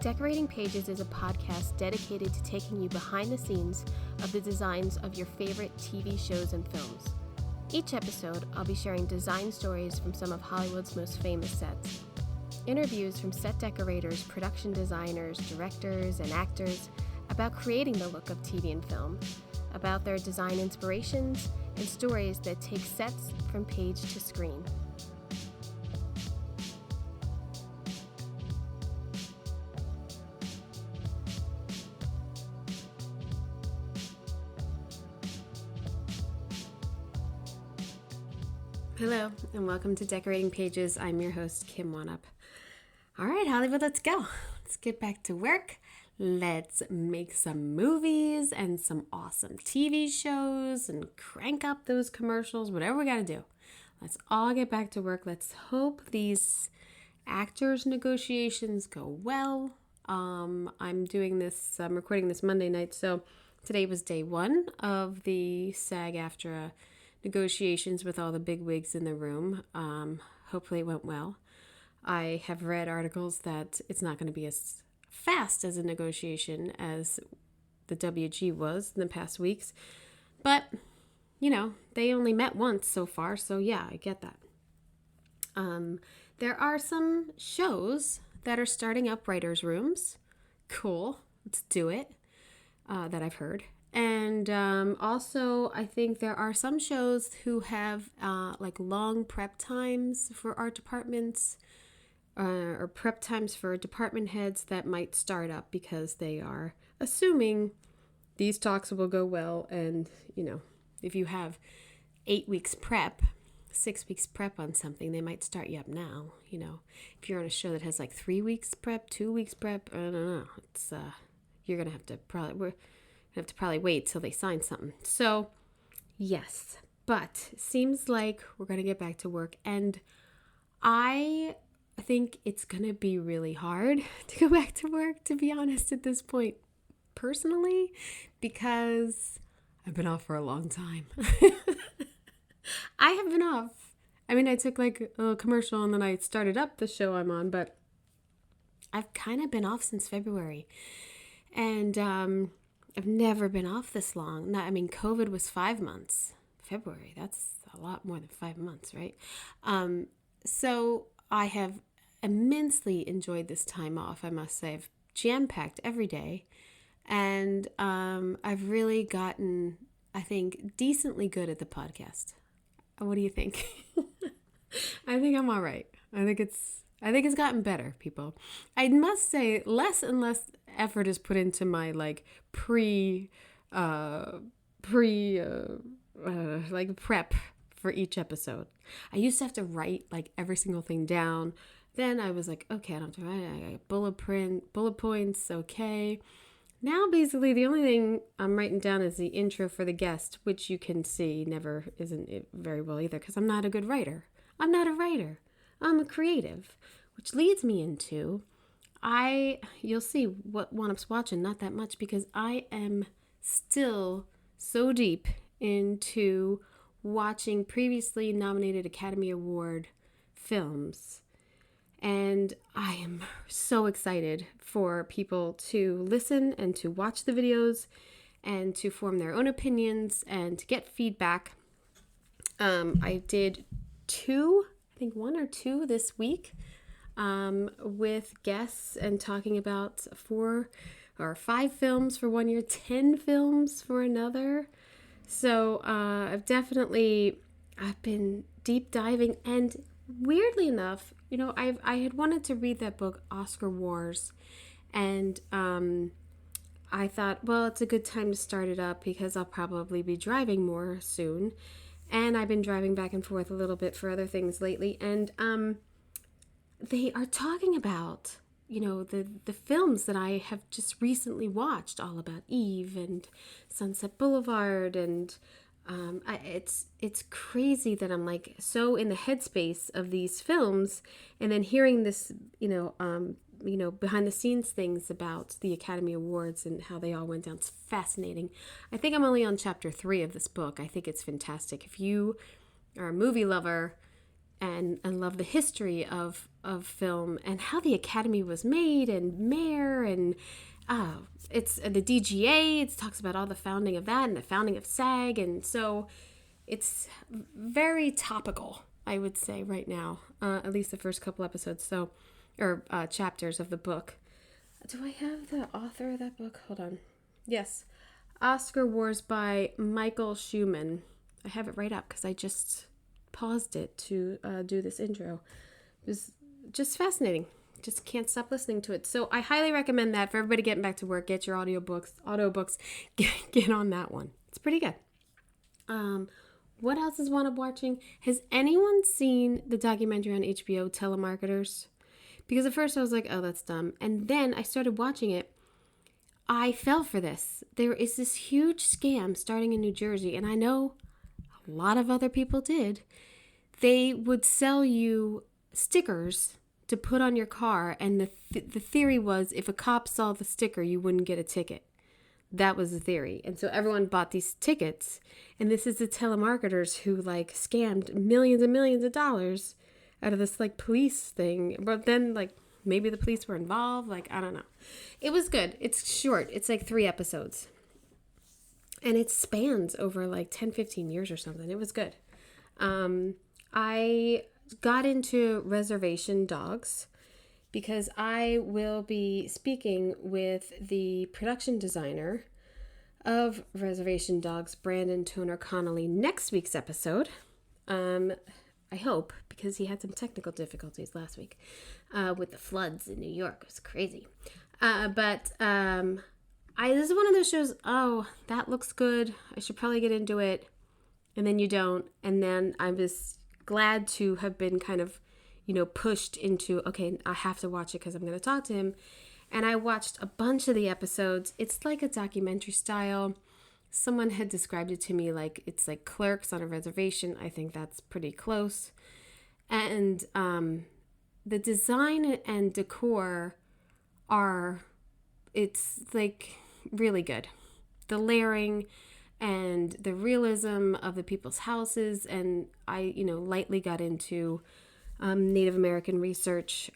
Decorating Pages is a podcast dedicated to taking you behind the scenes of the designs of your favorite TV shows and films. Each episode, I'll be sharing design stories from some of Hollywood's most famous sets. Interviews from set decorators, production designers, directors, and actors about creating the look of TV and film, about their design inspirations, and stories that take sets from page to screen. Hello, and welcome to Decorating Pages. I'm your host, Kim Wanup. All right, Hollywood, let's go. Let's get back to work. Let's make some movies and some awesome TV shows and crank up those commercials, whatever we got to do. Let's all get back to work. Let's hope these actors' negotiations go well. I'm recording this Monday night, so today was day one of the SAG-AFTRA negotiations with all the big wigs in the room. Hopefully it went well. I have read articles that it's not going to be as fast as a negotiation as the WG was in the past weeks. But, they only met once so far, so yeah, I get that. There are some shows that are starting up writers' rooms. Cool. Let's do it. That I've heard. And also, I think there are some shows who have long prep times for art departments or prep times for department heads that might start up because they are assuming these talks will go well. And, if you have 8 weeks prep, 6 weeks prep on something, they might start you up now. If you're on a show that has 3 weeks prep, 2 weeks prep, I don't know. It's you're going to have to probably wait till they sign something. So, yes, but it seems like we're going to get back to work. And I think it's going to be really hard to go back to work, to be honest, at this point, personally, because I've been off for a long time. I have been off. I mean, I took a little commercial and then I started up the show I'm on, but I've kind of been off since February. And, I've never been off this long. COVID was 5 months. February, that's a lot more than 5 months, right? So I have immensely enjoyed this time off, I must say. I've jam-packed every day. And I've really gotten, I think, decently good at the podcast. What do you think? I think I'm all right. I think it's gotten better, people. I must say, less and less effort is put into my prep for each episode. I used to have to write every single thing down. Then I was like, okay, I don't have to write it. I got bullet points, okay. Now basically the only thing I'm writing down is the intro for the guest, which you can see never isn't it very well either because I'm not a good writer. I'm not a writer. I'm a creative, which leads me into, you'll see what Wanup's watching, not that much, because I am still so deep into watching previously nominated Academy Award films. And I am so excited for people to listen and to watch the videos and to form their own opinions and to get feedback. I did 1 or 2 this week with guests and talking about 4 or 5 films for one year, 10 films for another. So I've been deep diving, and weirdly enough, I had wanted to read that book, Oscar Wars, and I thought, well, it's a good time to start it up because I'll probably be driving more soon. And I've been driving back and forth a little bit for other things lately. And they are talking about, the films that I have just recently watched, all about Eve and Sunset Boulevard. And it's crazy that I'm so in the headspace of these films. And then hearing this, behind the scenes things about the Academy Awards and how they all went down. It's fascinating. I think I'm only on chapter 3 of this book. I think it's fantastic. If you are a movie lover, and love the history of film and how the Academy was made and Mayor and it's the DGA. It talks about all the founding of that and the founding of SAG, and so it's very topical, I would say, right now. At least the first couple episodes, or chapters of the book. Do I have the author of that book? Hold on. Yes, Oscar Wars by Michael Schumann. I have it right up because I just paused it to do this intro. It was just fascinating. Just can't stop listening to it. So I highly recommend that for everybody getting back to work. Get your audiobooks. Get on that one. It's pretty good. What else is one of watching? Has anyone seen the documentary on HBO, Telemarketers? Because at first I was like, oh, that's dumb. And then I started watching it. I fell for this. There is this huge scam starting in New Jersey, and I know a lot of other people did. They would sell you stickers to put on your car, and the theory was if a cop saw the sticker, you wouldn't get a ticket. That was the theory. And so everyone bought these tickets, and this is the telemarketers who like scammed millions and millions of dollars out of this like police thing. But then like maybe the police were involved, like I don't know. It was good. It's short. It's like 3 episodes. And it spans over like 10-15 years or something. It was good. I got into Reservation Dogs because I will be speaking with the production designer of Reservation Dogs, Brandon Toner Connolly, next week's episode. I hope, because he had some technical difficulties last week with the floods in New York. It was crazy. This is one of those shows, oh, that looks good. I should probably get into it. And then you don't. And then I was glad to have been kind of, pushed into, okay, I have to watch it because I'm going to talk to him. And I watched a bunch of the episodes. It's like a documentary style. Someone had described it to me like it's like Clerks on a reservation. I think that's pretty close. And the design and decor it's like really good. The layering and the realism of the people's houses. And I, lightly got into Native American research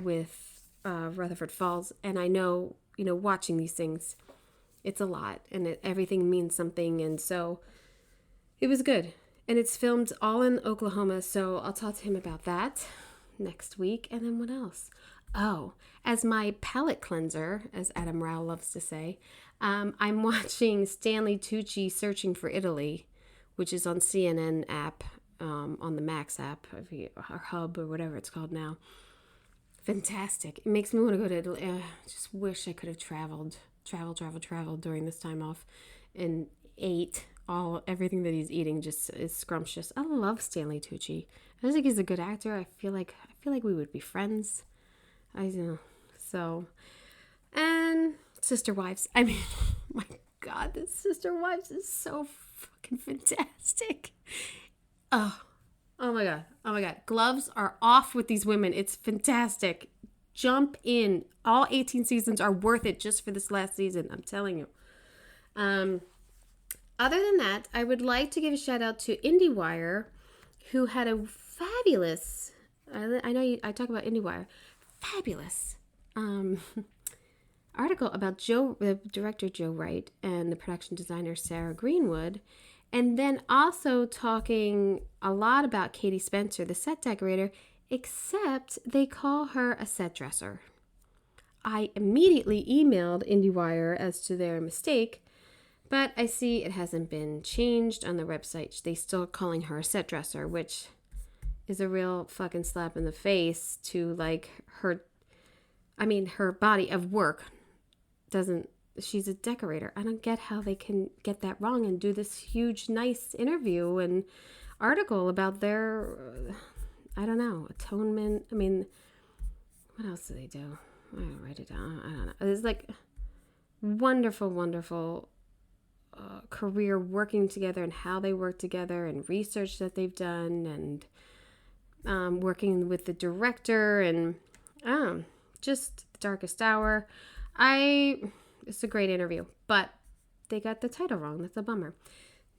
with Rutherford Falls. And I know, watching these things, it's a lot and everything means something. And so it was good. And it's filmed all in Oklahoma. So I'll talk to him about that next week. And then what else? Oh, as my palate cleanser, as Adam Rao loves to say, I'm watching Stanley Tucci Searching for Italy, which is on CNN app, on the Max app, or Hub, or whatever it's called now. Fantastic. It makes me want to go to Italy. I just wish I could have traveled during this time off and ate everything that he's eating. Just is scrumptious. I love Stanley Tucci. I just think he's a good actor. I feel like we would be friends. I know. So, and Sister Wives. I mean, my God, this Sister Wives is so fucking fantastic. Oh my God. Gloves are off with these women. It's fantastic. Jump in. All 18 seasons are worth it just for this last season. I'm telling you. Other than that, I would like to give a shout out to IndieWire, who had a fabulous, I know I talk about IndieWire, fabulous article about the director Joe Wright and the production designer Sarah Greenwood, and then also talking a lot about Katie Spencer, the set decorator, except they call her a set dresser. I immediately emailed IndieWire as to their mistake, but I see it hasn't been changed on the website. They still calling her a set dresser, which is a real fucking slap in the face to like her body of work she's a decorator. I don't get how they can get that wrong and do this huge, nice interview and article about their, I don't know, atonement. I mean, what else do they do? I don't write it down. I don't know. It's like wonderful career working together and how they work together and research that they've done and working with the director and just Darkest Hour. It's a great interview, but they got the title wrong. That's a bummer.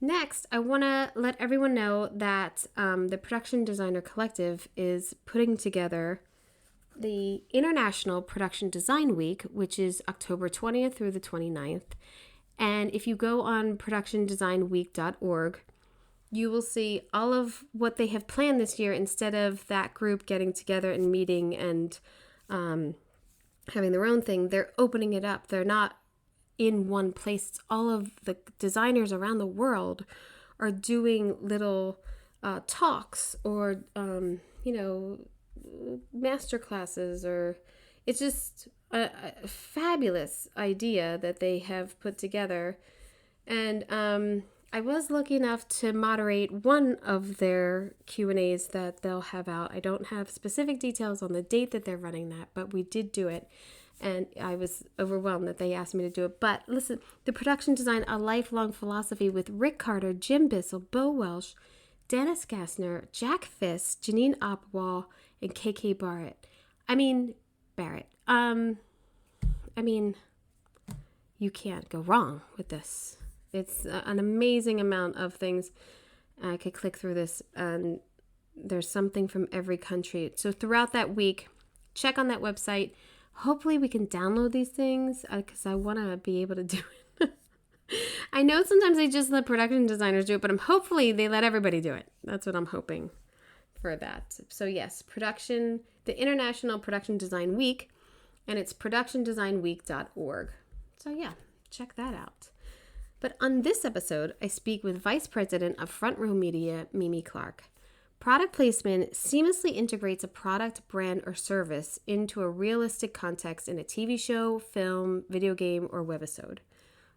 Next, I want to let everyone know that the Production Designer Collective is putting together the International Production Design Week, which is October 20th through the 29th. And if you go on productiondesignweek.org, you will see all of what they have planned this year. Instead of that group getting together and meeting and having their own thing, they're opening it up. They're not in one place. It's all of the designers around the world are doing little talks or, master classes, or it's just a fabulous idea that they have put together. And I was lucky enough to moderate one of their Q&As that they'll have out. I don't have specific details on the date that they're running that, but we did do it. And I was overwhelmed that they asked me to do it. But listen, the Production Design, A Lifelong Philosophy with Rick Carter, Jim Bissell, Bo Welsh, Dennis Gassner, Jack Fisk, Janine Opwall, and KK Barrett. Barrett. You can't go wrong with this. It's an amazing amount of things. I could click through this, and there's something from every country. So throughout that week, check on that website. Hopefully we can download these things because I want to be able to do it. I know sometimes they just let production designers do it, but hopefully they let everybody do it. That's what I'm hoping for that. So yes, the International Production Design Week, and it's productiondesignweek.org. So yeah, check that out. But on this episode, I speak with Vice President of Front Row Media, Mimi Clarke. Product placement seamlessly integrates a product, brand, or service into a realistic context in a TV show, film, video game, or webisode.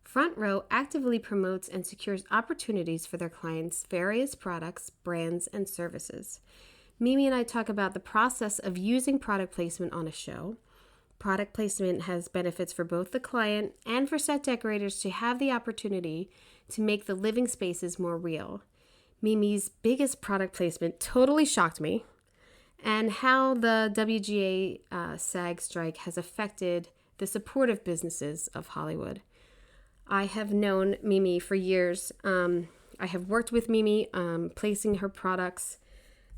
Front Row actively promotes and secures opportunities for their clients' various products, brands, and services. Mimi and I talk about the process of using product placement on a show. Product placement has benefits for both the client and for set decorators to have the opportunity to make the living spaces more real. Mimi's biggest product placement totally shocked me, and how the WGA SAG strike has affected the supportive businesses of Hollywood. I have known Mimi for years. I have worked with Mimi placing her products.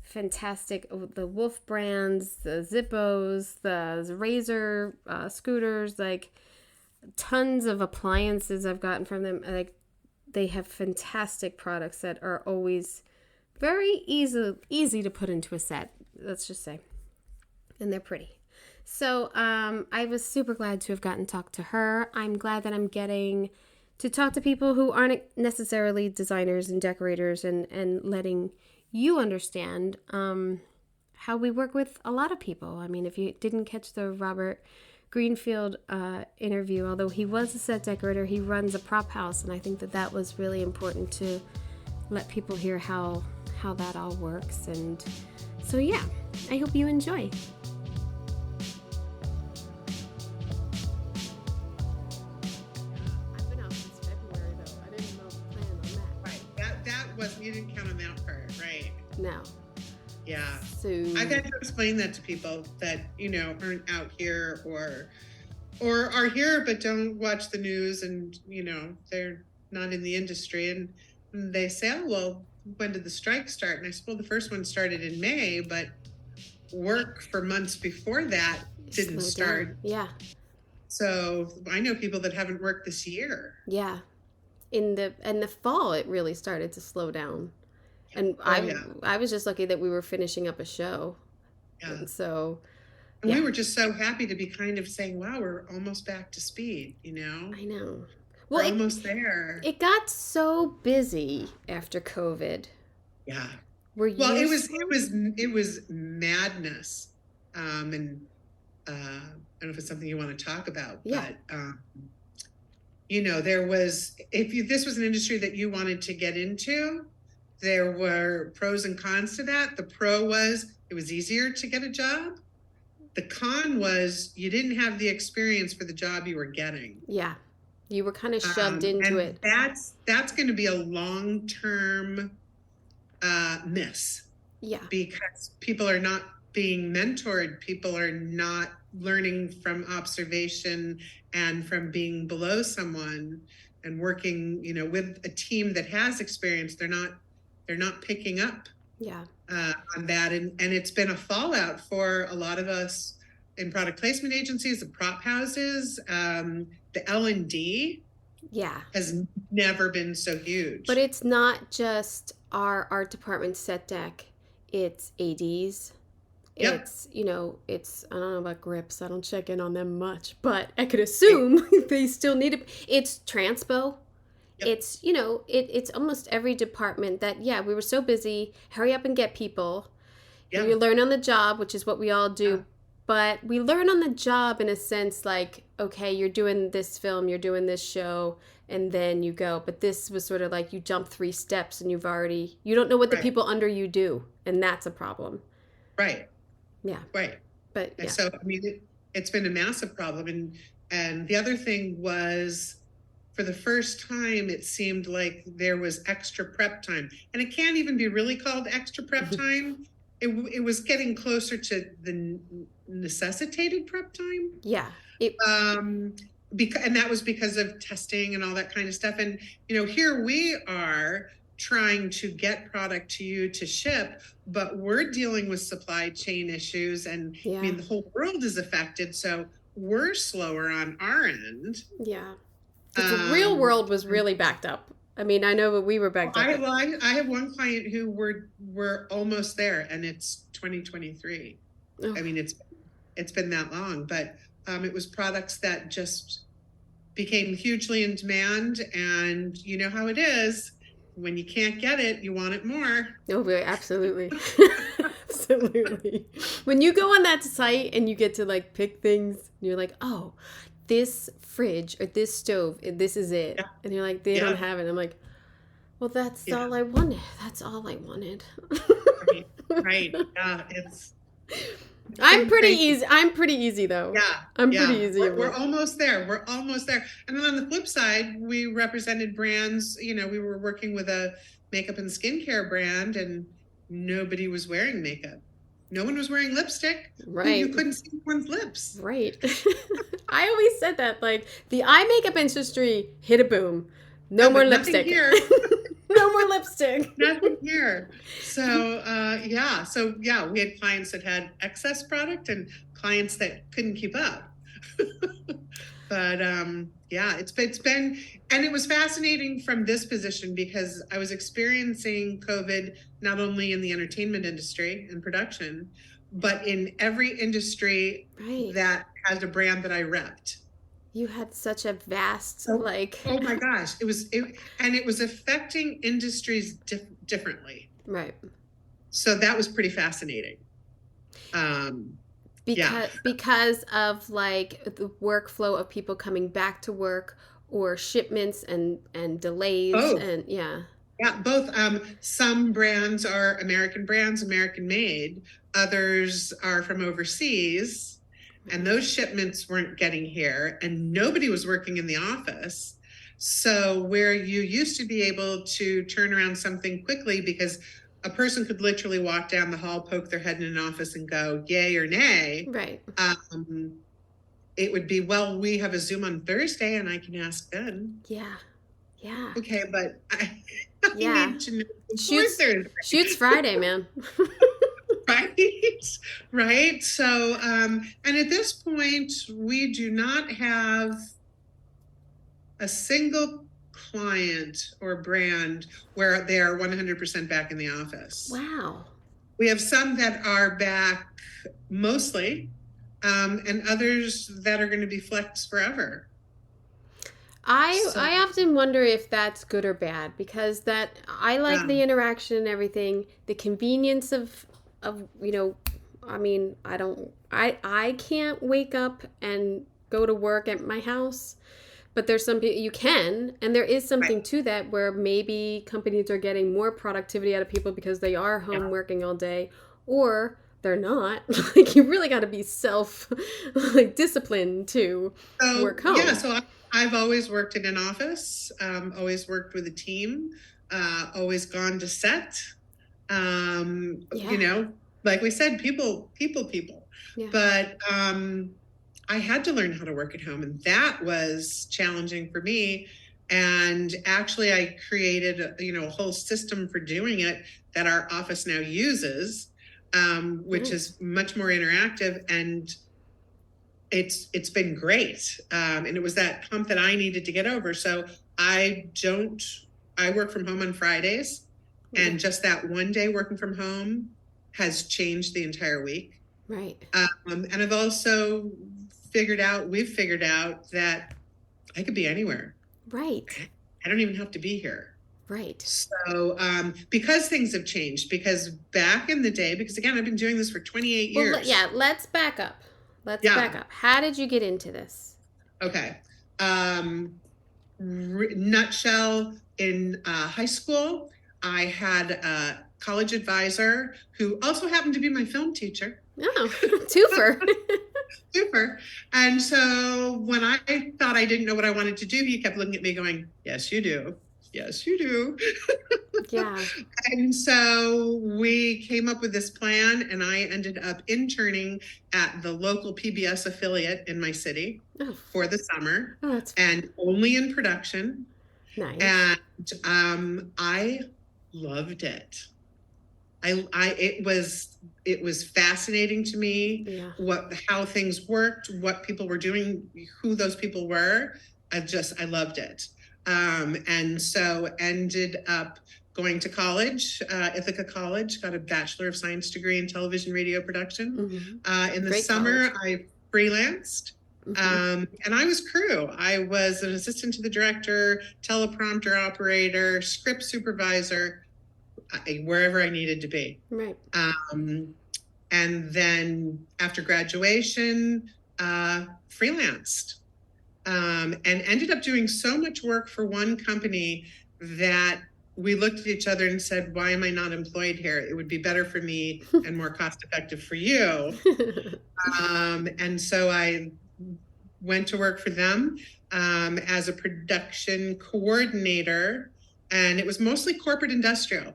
Fantastic. The Wolf brands, the Zippos, the Razor scooters, like tons of appliances I've gotten from them. Like, they have fantastic products that are always very easy to put into a set, let's just say. And they're pretty. So I was super glad to have gotten to talk to her. I'm glad that I'm getting to talk to people who aren't necessarily designers and decorators, and letting you understand how we work with a lot of people. I mean, if you didn't catch the Robert Greenfield interview, although he was a set decorator, he runs a prop house, and I think that was really important to let people hear how that all works. And so yeah, I hope you enjoy. I've been out since February though. I didn't plan on that. Right. That was, you didn't count on that part, right? No. Yeah. So I got to explain that to people that, aren't out here or are here but don't watch the news, and, they're not in the industry, and they say, oh, well, when did the strike start? And I said, well, the first one started in May, but work for months before that didn't start. Yeah. So I know people that haven't worked this year. Yeah. In the fall, it really started to slow down. And I was just lucky that we were finishing up a show. Yeah. And so... And we were just so happy to be kind of saying, wow, we're almost back to speed, I know. Well, we're almost there. It got so busy after COVID. Yeah. It was madness. And I don't know if it's something you want to talk about, but there was, this was an industry that you wanted to get into, there were pros and cons to that. The pro was it was easier to get a job. The con was you didn't have the experience for the job you were getting. Yeah. You were kind of shoved into it. That's going to be a long-term miss. Yeah. Because people are not being mentored. People are not learning from observation and from being below someone. and working, with a team that has experience, they're not picking up Yeah. on that. And it's been a fallout for a lot of us in product placement agencies, the prop houses, the L&D Yeah. has never been so huge. But it's not just our art department set deck. It's ADs. Yep. It's, it's, I don't know about grips. I don't check in on them much, but I could assume they still need it. It's transpo. Yep. It's, it's almost every department that, yeah, we were so busy. Hurry up and get people. Yeah. You learn on the job, which is what we all do. Yeah. But we learn on the job in a sense like, okay, you're doing this film, you're doing this show, and then you go. But this was sort of like you jump 3 steps and you don't know what the people under you do. And that's a problem. Right. Yeah. Right. But yeah. So, I mean, it's been a massive problem. And the other thing was, for the first time, it seemed like there was extra prep time. And it can't even be really called extra prep time. It was getting closer to the necessitated prep time. Yeah. And that was because of testing and all that kind of stuff. And, here we are trying to get product to you to ship, but we're dealing with supply chain issues. And I mean, the whole world is affected. So we're slower on our end. Yeah. The real world was really backed up. I mean, I know we were backed up. I have one client who we're almost there, and it's 2023. Oh. I mean, it's been that long, but it was products that just became hugely in demand, and you know how it is. When you can't get it, you want it more. Oh, absolutely. Absolutely. When you go on that site and you get to like pick things, and you're like, oh, this fridge or this stove, this is it. Yeah. And you're like, they don't have it. I'm like, well, that's all I wanted. That's all I wanted. Right. Yeah. I'm pretty easy though. Yeah. I'm pretty easy. We're almost there. And then on the flip side, we represented brands, we were working with a makeup and skincare brand, and nobody was wearing makeup. No one was wearing lipstick. Right. You couldn't see one's lips. Right. I always said that, like, the eye makeup industry hit a boom. No more lipstick. Here. No more lipstick. Nothing here. So, we had clients that had excess product and clients that couldn't keep up. But, it's been, and it was fascinating from this position because I was experiencing COVID not only in the entertainment industry and production, but in every industry that has a brand that I repped. You had such a vast, oh my gosh, it was affecting industries differently. Right. So that was pretty fascinating. Because of like the workflow of people coming back to work or shipments and delays. And both. Some brands are American brands, American made. Others are from overseas, and those shipments weren't getting here, and nobody was working in the office. So where you used to be able to turn around something quickly because a person could literally walk down the hall, poke their head in an office and go, yay or nay. Right. It would be, well, we have a Zoom on Thursday and I can ask then. Yeah. Yeah. Okay, but I need to know Shoots Friday, man. Right. So, and at this point, we do not have a single client or brand where they are 100% back in the office. Wow. We have some that are back mostly, and others that are going to be flex forever. I often wonder if that's good or bad, because I like the interaction and everything, the convenience of I mean, I can't wake up and go to work at my house, but there's some people you can, and there is something to that where maybe companies are getting more productivity out of people because they are home working all day, or they're not. Like, you really got to be disciplined to work home. Yeah, so I've always worked in an office, always worked with a team, always gone to set. Like we said, people. Yeah. But I had to learn how to work at home, and that was challenging for me. And actually, I created a whole system for doing it that our office now uses, which is much more interactive, and it's been great. And it was that hump that I needed to get over. So I work from home on Fridays, and just that one day working from home has changed the entire week. Right. And we've figured out that I could be anywhere. Right. I don't even have to be here. Right. So, because things have changed, because back in the day, because again, I've been doing this for 28 years. Well, let's back up. Back up. How did you get into this? Okay. Nutshell, in high school, I had a college advisor who also happened to be my film teacher. Oh, twofer. Super. And so when I thought I didn't know what I wanted to do, he kept looking at me going, yes, you do. Yes, you do. Yeah. And so we came up with this plan, and I ended up interning at the local PBS affiliate in my city for the summer, and only in production. Nice. And I loved it. It was fascinating to me, how things worked, what people were doing, who those people were. I loved it. And so ended up going to college, Ithaca College, got a Bachelor of Science degree in television radio production. In the summer, I freelanced. And I was crew. I was an assistant to the director, teleprompter operator, script supervisor, wherever I needed to be. Right. And then after graduation, freelanced, and ended up doing so much work for one company that we looked at each other and said, why am I not employed here? It would be better for me and more cost effective for you. And so I went to work for them as a production coordinator, and it was mostly corporate industrial.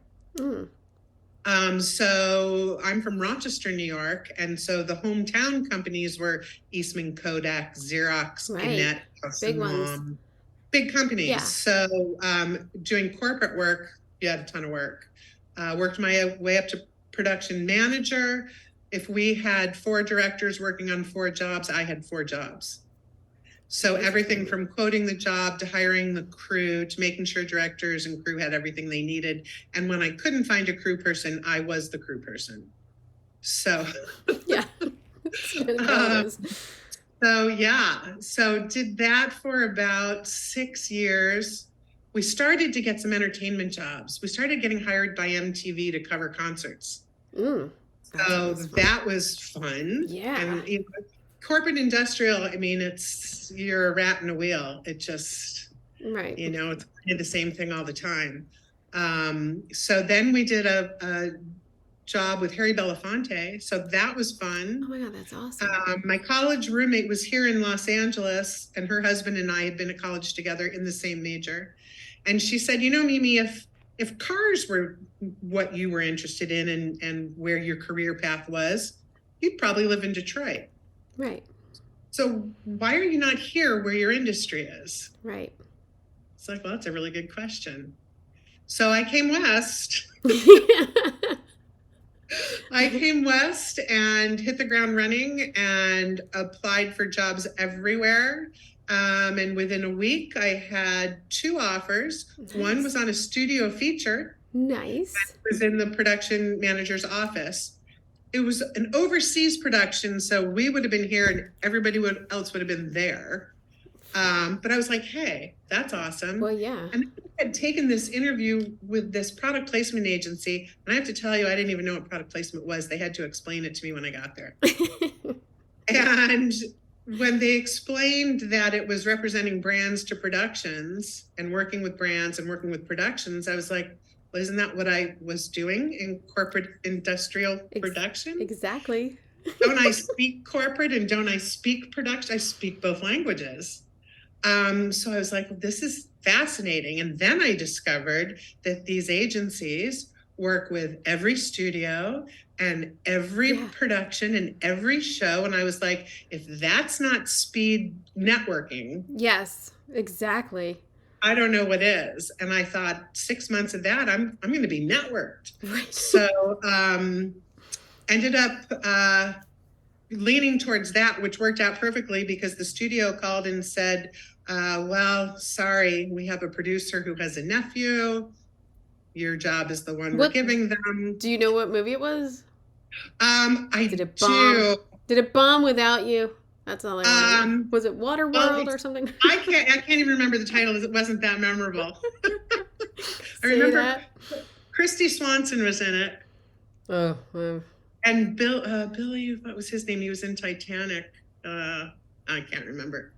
So I'm from Rochester, New York, and so the hometown companies were Eastman Kodak, Xerox, Gannett, big ones, big companies. Yeah. So doing corporate work, you had a ton of work. Worked my way up to production manager. If we had 4 directors working on 4 jobs, I had 4 jobs. So everything from quoting the job to hiring the crew to making sure directors and crew had everything they needed. And when I couldn't find a crew person, I was the crew person. So yeah. So did that for about 6 years. We started to get some entertainment jobs. We started getting hired by MTV to cover concerts. So that was fun. Yeah. And corporate industrial, I mean, you're a rat in a wheel. It just, it's the same thing all the time. So then we did a job with Harry Belafonte. So that was fun. Oh my God, that's awesome. My college roommate was here in Los Angeles, and her husband and I had been at college together in the same major. And she said, Mimi, if cars were what you were interested in and where your career path was, you'd probably live in Detroit. Right. So why are you not here where your industry is? Right. It's like, well, that's a really good question. So I came west. I came west and hit the ground running and applied for jobs everywhere. And within a week, I had 2 offers. Nice. One was on a studio feature. Nice. That was in the production manager's office. It was an overseas production, so we would have been here and everybody else would have been there. But I was like, hey, that's awesome. Well, yeah. And I had taken this interview with this product placement agency, and I have to tell you, I didn't even know what product placement was. They had to explain it to me when I got there. And when they explained that it was representing brands to productions and working with brands and working with productions, I was like, well, isn't that what I was doing in corporate industrial production? Exactly. Don't I speak corporate and don't I speak production? I speak both languages. So I was like, well, this is fascinating. And then I discovered that these agencies work with every studio and every production and every show. And I was like, if that's not speed networking. Yes, exactly. I don't know what is. And I thought 6 months of that, I'm going to be networked. Right. So ended up leaning towards that, which worked out perfectly because the studio called and said, well, sorry, we have a producer who has a nephew. Your job is the one we're What giving them. do you know what movie it was? I Did it bomb? do. Did it bomb without you? That's all I want to know. Was it Well, Waterworld or something? I can't even remember the title. It wasn't that memorable. I Say remember that. Christy Swanson was in it. Oh, And Billy, what was his name? He was in Titanic. I can't remember.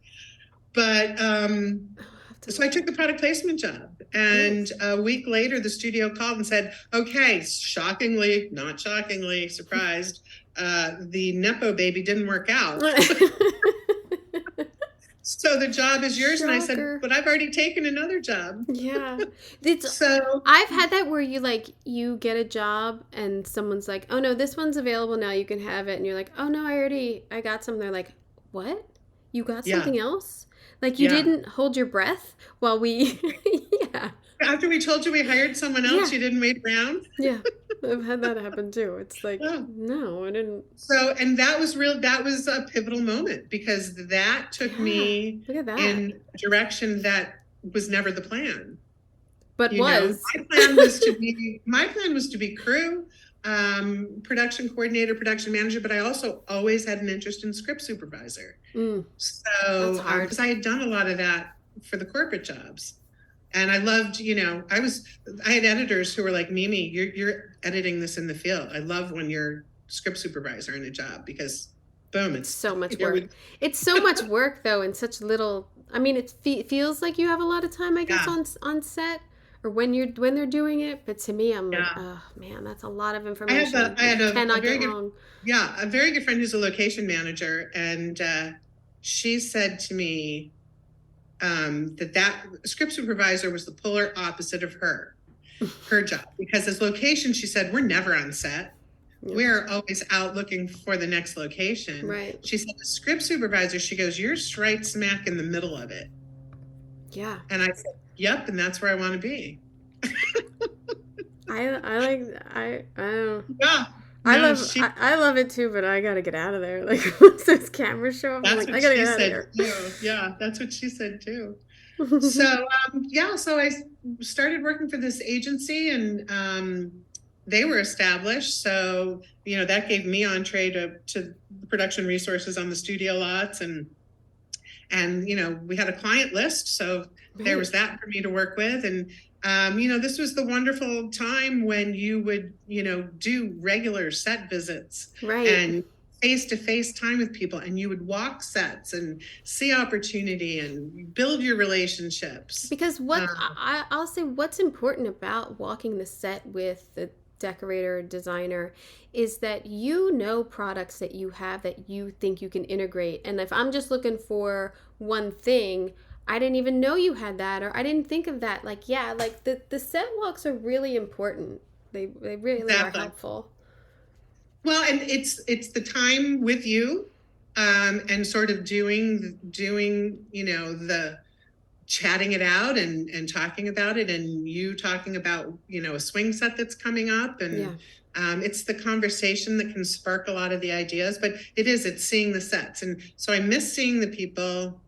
But so I took the product placement job. And a week later, the studio called and said, okay, shockingly, not shockingly, surprised, the Nepo baby didn't work out. So the job is yours. Shocker. And I said, but I've already taken another job. Yeah. So I've had that where you get a job and someone's like, oh no, this one's available now, you can have it. And you're like, oh no, I got some. They're like, what? You got something else? Like you didn't hold your breath while we, yeah. After we told you we hired someone else, you didn't wait around? Yeah. I've had that happen too. It's like, no, I didn't. So, and that was a pivotal moment because that took me in a direction that was never the plan. But my plan was to be crew, production coordinator, production manager, but I also always had an interest in script supervisor. So, because I had done a lot of that for the corporate jobs. And I loved, I had editors who were like, Mimi, you're editing this in the field. I love when you're script supervisor in a job because boom, it's so much work. It's so much work though, in such little, I mean, it feels like you have a lot of time, I guess, on set or when they're doing it. But to me, I'm like, oh man, that's a lot of information. I had a very good friend who's a location manager. And she said to me, that script supervisor was the polar opposite of her job, because as location, she said, we're never on set. We're always out looking for the next location. Right. She said, the script supervisor, she goes, you're right smack in the middle of it. Yeah. And I said, yep. And that's where I want to be. I don't know. Yeah. I love it too, but I gotta get out of there. Like once those cameras show up, I'm like, I gotta get out of here. Yeah, that's what she said too. So so I started working for this agency, and they were established. So that gave me entree to production resources on the studio lots, and we had a client list, so there was that for me to work with, and. This was the wonderful time when you would, do regular set visits and face-to-face time with people, and you would walk sets and see opportunity and build your relationships. Because I'll say what's important about walking the set with the decorator or designer is that products that you have that you think you can integrate. And if I'm just looking for one thing, I didn't even know you had that, or I didn't think of that. Like, the set walks are really important. They really are helpful. Well, and it's the time with you, and sort of doing, the chatting it out and talking about it, and you talking about, a swing set that's coming up, and it's the conversation that can spark a lot of the ideas, but it's seeing the sets. And so I miss seeing the people.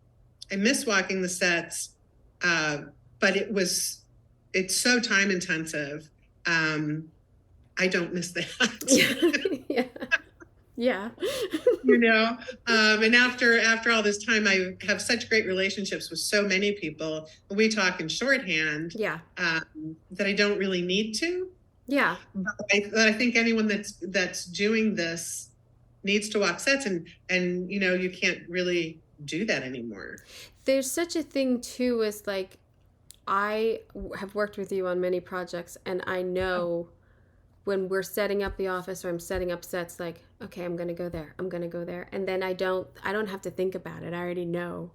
I miss walking the sets, but it's so time intensive. I don't miss that. Yeah. And after all this time, I have such great relationships with so many people. We talk in shorthand. Yeah. That I don't really need to. Yeah. But I think anyone that's doing this needs to walk sets, and you can't really do that anymore. There's such a thing too as like, I have worked with you on many projects, and I know when we're setting up the office or I'm setting up sets, like, okay, I'm going to go there. And then I don't have to think about it. I already know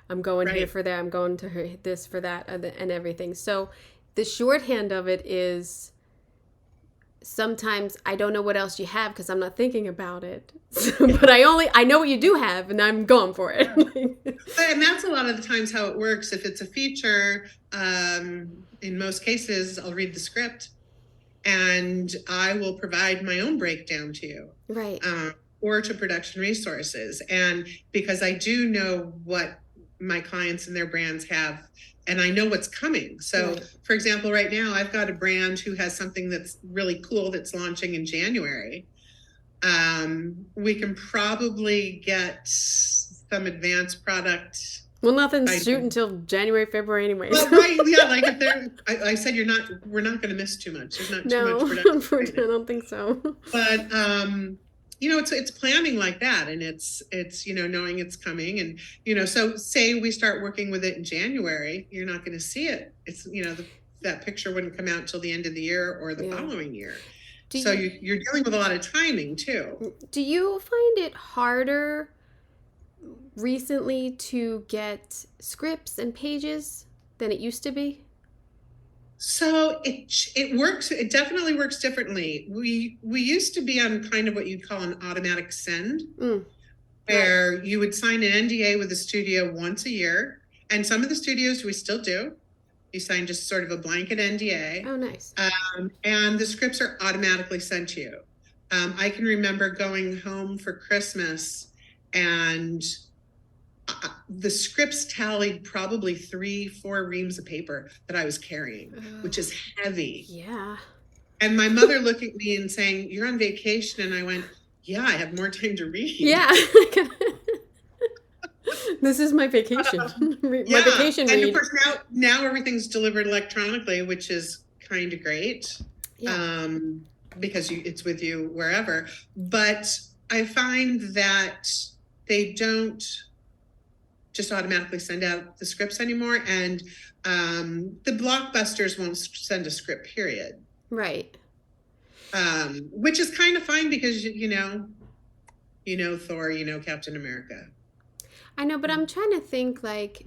I'm going here for that. I'm going to this for that and everything. So the shorthand of it is sometimes I don't know what else you have because I'm not thinking about it. So, but I know what you do have, and I'm going for it. And that's a lot of the times how it works. If it's a feature, in most cases, I'll read the script and I will provide my own breakdown to you. Right. Or to production resources. And because I do know what my clients and their brands have, and I know what's coming. So, Right. for example, right now I've got a brand who has something that's really cool that's launching in January. We can probably get some advanced product. Well, nothing's shoot until January, February anyway. Well, right, yeah, like if they're, I said we're not going to miss too much. There's not too much production. I don't think so. But it's planning like that, and it's knowing it's coming, and so say we start working with it in January, you're not going to see it. It's that picture wouldn't come out till the end of the year or the following year. So you're dealing with a lot of timing too. Do you find it harder recently to get scripts and pages than it used to be? So it works. It definitely works differently. We used to be on kind of what you'd call an automatic send, where you would sign an NDA with the studio once a year, and some of the studios we still do. You sign just sort of a blanket NDA. Oh, nice. And the scripts are automatically sent to you. I can remember going home for Christmas and the scripts tallied probably 3-4 reams of paper that I was carrying, which is heavy. Yeah. And my mother looked at me and saying, "You're on vacation." And I went, "Yeah, I have more time to read." Yeah. This is my vacation. My vacation read. And of course now everything's delivered electronically, which is kind of great. Yeah. Because it's with you wherever. But I find that they don't just automatically send out the scripts anymore, and the blockbusters won't send a script, period. Right. Which is kind of fine because Thor, Captain America. I know, but I'm trying to think, like,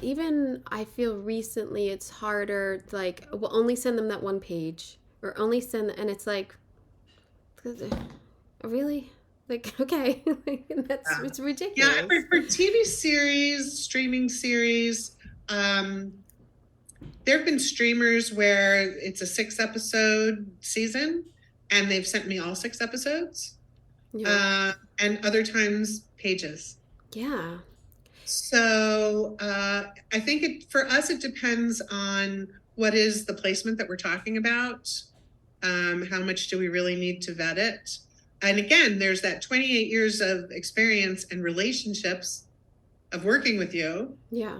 even I feel recently it's harder, like, we'll only send them that one page, or only send, and it's like, really? Like, okay, it's ridiculous. Yeah, for TV series, streaming series, there have been streamers where it's a 6-episode season, and they've sent me all 6 episodes. Yeah. And other times, pages. Yeah. So I think for us, it depends on what is the placement that we're talking about. How much do we really need to vet it? And again, there's that 28 years of experience and relationships of working with you. Yeah.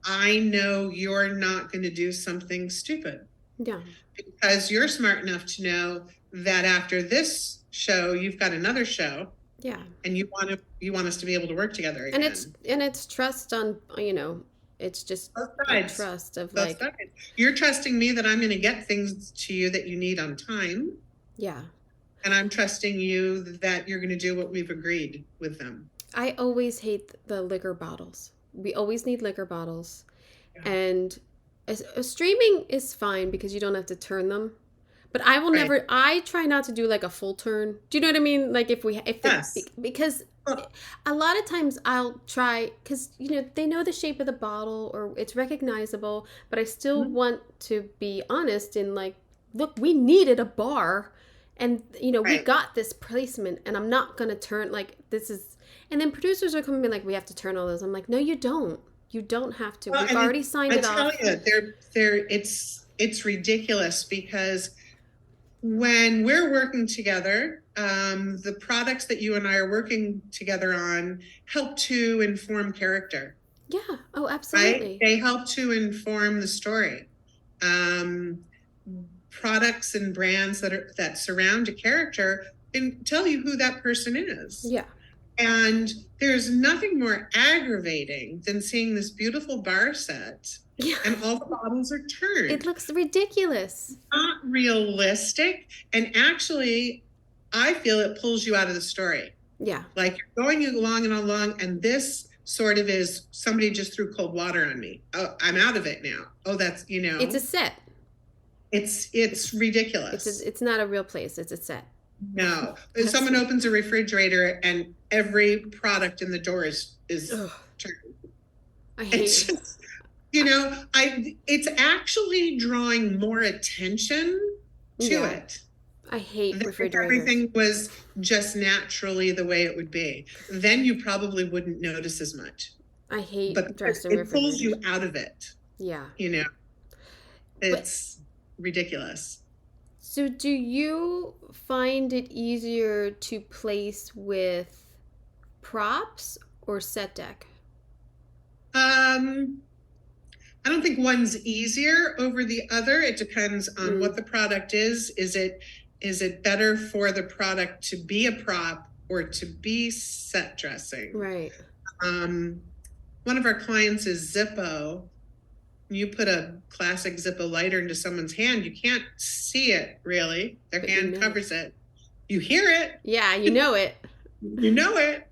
I know you're not going to do something stupid. Yeah. Because you're smart enough to know that after this show, you've got another show. Yeah. And you want us to be able to work together again. And it's trust on, it's just trust of both sides. You're trusting me that I'm going to get things to you that you need on time. Yeah. And I'm trusting you that you're going to do what we've agreed with them. I always hate the liquor bottles. We always need liquor bottles. Yeah. And streaming is fine because you don't have to turn them. But I will never, I try not to do like a full turn. Do you know what I mean? Like because a lot of times I'll try, because, they know the shape of the bottle or it's recognizable, but I still want to be honest in like, look, we needed a bar and, we got this placement and I'm not going to turn like this is, and then producers are coming in like, we have to turn all those. I'm like, no, you don't. You don't have to. We've already signed it off. I tell you, it's ridiculous because when we're working together, the products that you and I are working together on help to inform character. Yeah. Oh, absolutely. Right? They help to inform the story. Products and brands that surround a character and tell you who that person is. Yeah. And there's nothing more aggravating than seeing this beautiful bar set. Yeah. And all the bottles are turned. It looks ridiculous. Not realistic. And actually, I feel it pulls you out of the story. Yeah. Like you're going along and along, and this sort of is somebody just threw cold water on me. Oh, I'm out of it now. Oh, that's, It's a set. It's ridiculous. It's not a real place. It's a set. No. Someone opens a refrigerator and every product in the door is is Ugh, true. I hate. It's just, it's actually drawing more attention to Yeah, it I hate than if refrigerators. everything was just naturally the way it would be. Then you probably wouldn't notice as much. I But hate dressing it pulls you refrigerators. out of it. Yeah. You know, But it's ridiculous. so do you find it easier to place with props or set deck? Um, I don't think one's easier over the other. It depends on Mm, what the product is. Is it better for the product to be a prop or to be set dressing? right. Um, One of our clients is Zippo. You put a classic Zippo lighter into someone's hand, you can't see it really. Their But you hand know. covers it. You hear it, Yeah, you know it. you know it.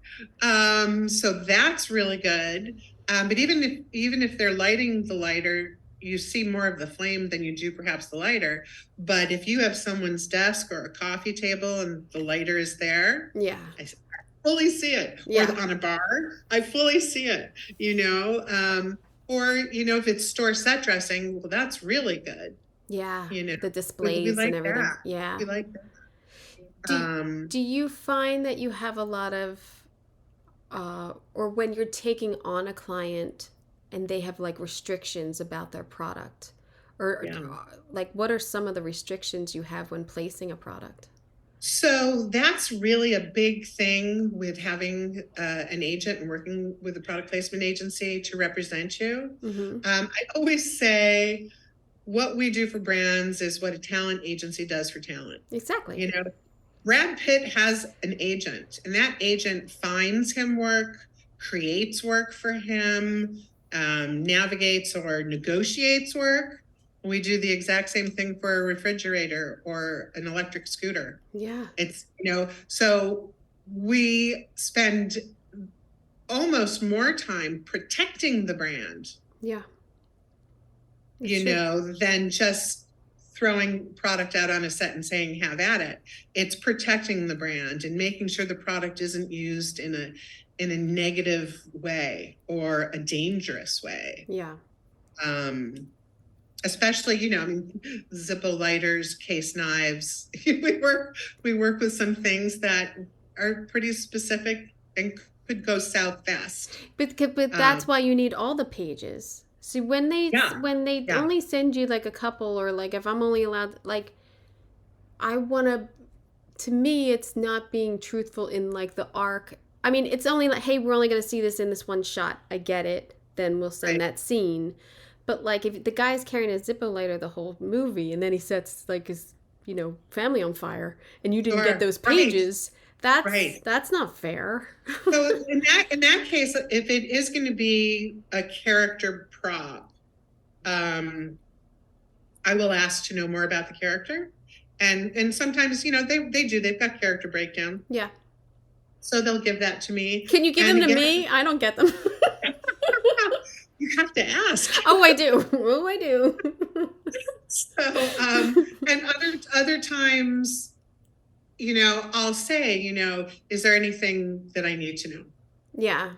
So that's really good. But even if they're lighting the lighter, you see more of the flame than you do perhaps the lighter. But if you have someone's desk or a coffee table and the lighter is there, Yeah. I fully see it. Or Yeah. on a bar, I fully see it. Or if it's store set dressing, well, that's really good. Yeah. You know, The we displays and like everything. that. Yeah. We like that. Do do you find that you have a lot of or when you're taking on a client and they have like restrictions about their product or Yeah. like what are some of the restrictions you have when placing a product? So that's really a big thing with having an agent and working with a product placement agency to represent you. Mhm. I always say what we do for brands is what a talent agency does for talent. Exactly. You know, Brad Pitt has an agent, and that agent finds him work, creates work for him, navigates or negotiates work. We do the exact same thing for a refrigerator or an electric scooter. Yeah. So we spend almost more time protecting the brand, Yeah. It's true. than just throwing product out on a set and saying have at it. It's protecting the brand and making sure the product isn't used in a negative way or a dangerous way. Yeah. Especially, Zippo lighters, case knives. we work with some things that are pretty specific and could go south fast. But that's why you need all the pages. See, Yeah, when they yeah, only send you like a couple or like if I'm only allowed like I want to me it's not being truthful in like the arc. I mean, it's only like hey, we're only going to see this in this one shot. I get it. Then we'll send right. that scene. But like if the guy's carrying a Zippo lighter the whole movie and then he sets like his, family on fire and you didn't get Sure. those Right, pages, that's right. that's not fair. So in that case, if it is going to be a character prop, I will ask to know more about the character, and sometimes they've got character breakdown, Yeah. so they'll give that to me. Can you give And them to again, me? I don't get them. you have to ask. Oh, I do. Oh, I do. So and other times, I'll say, is there anything that I need to know? Yeah.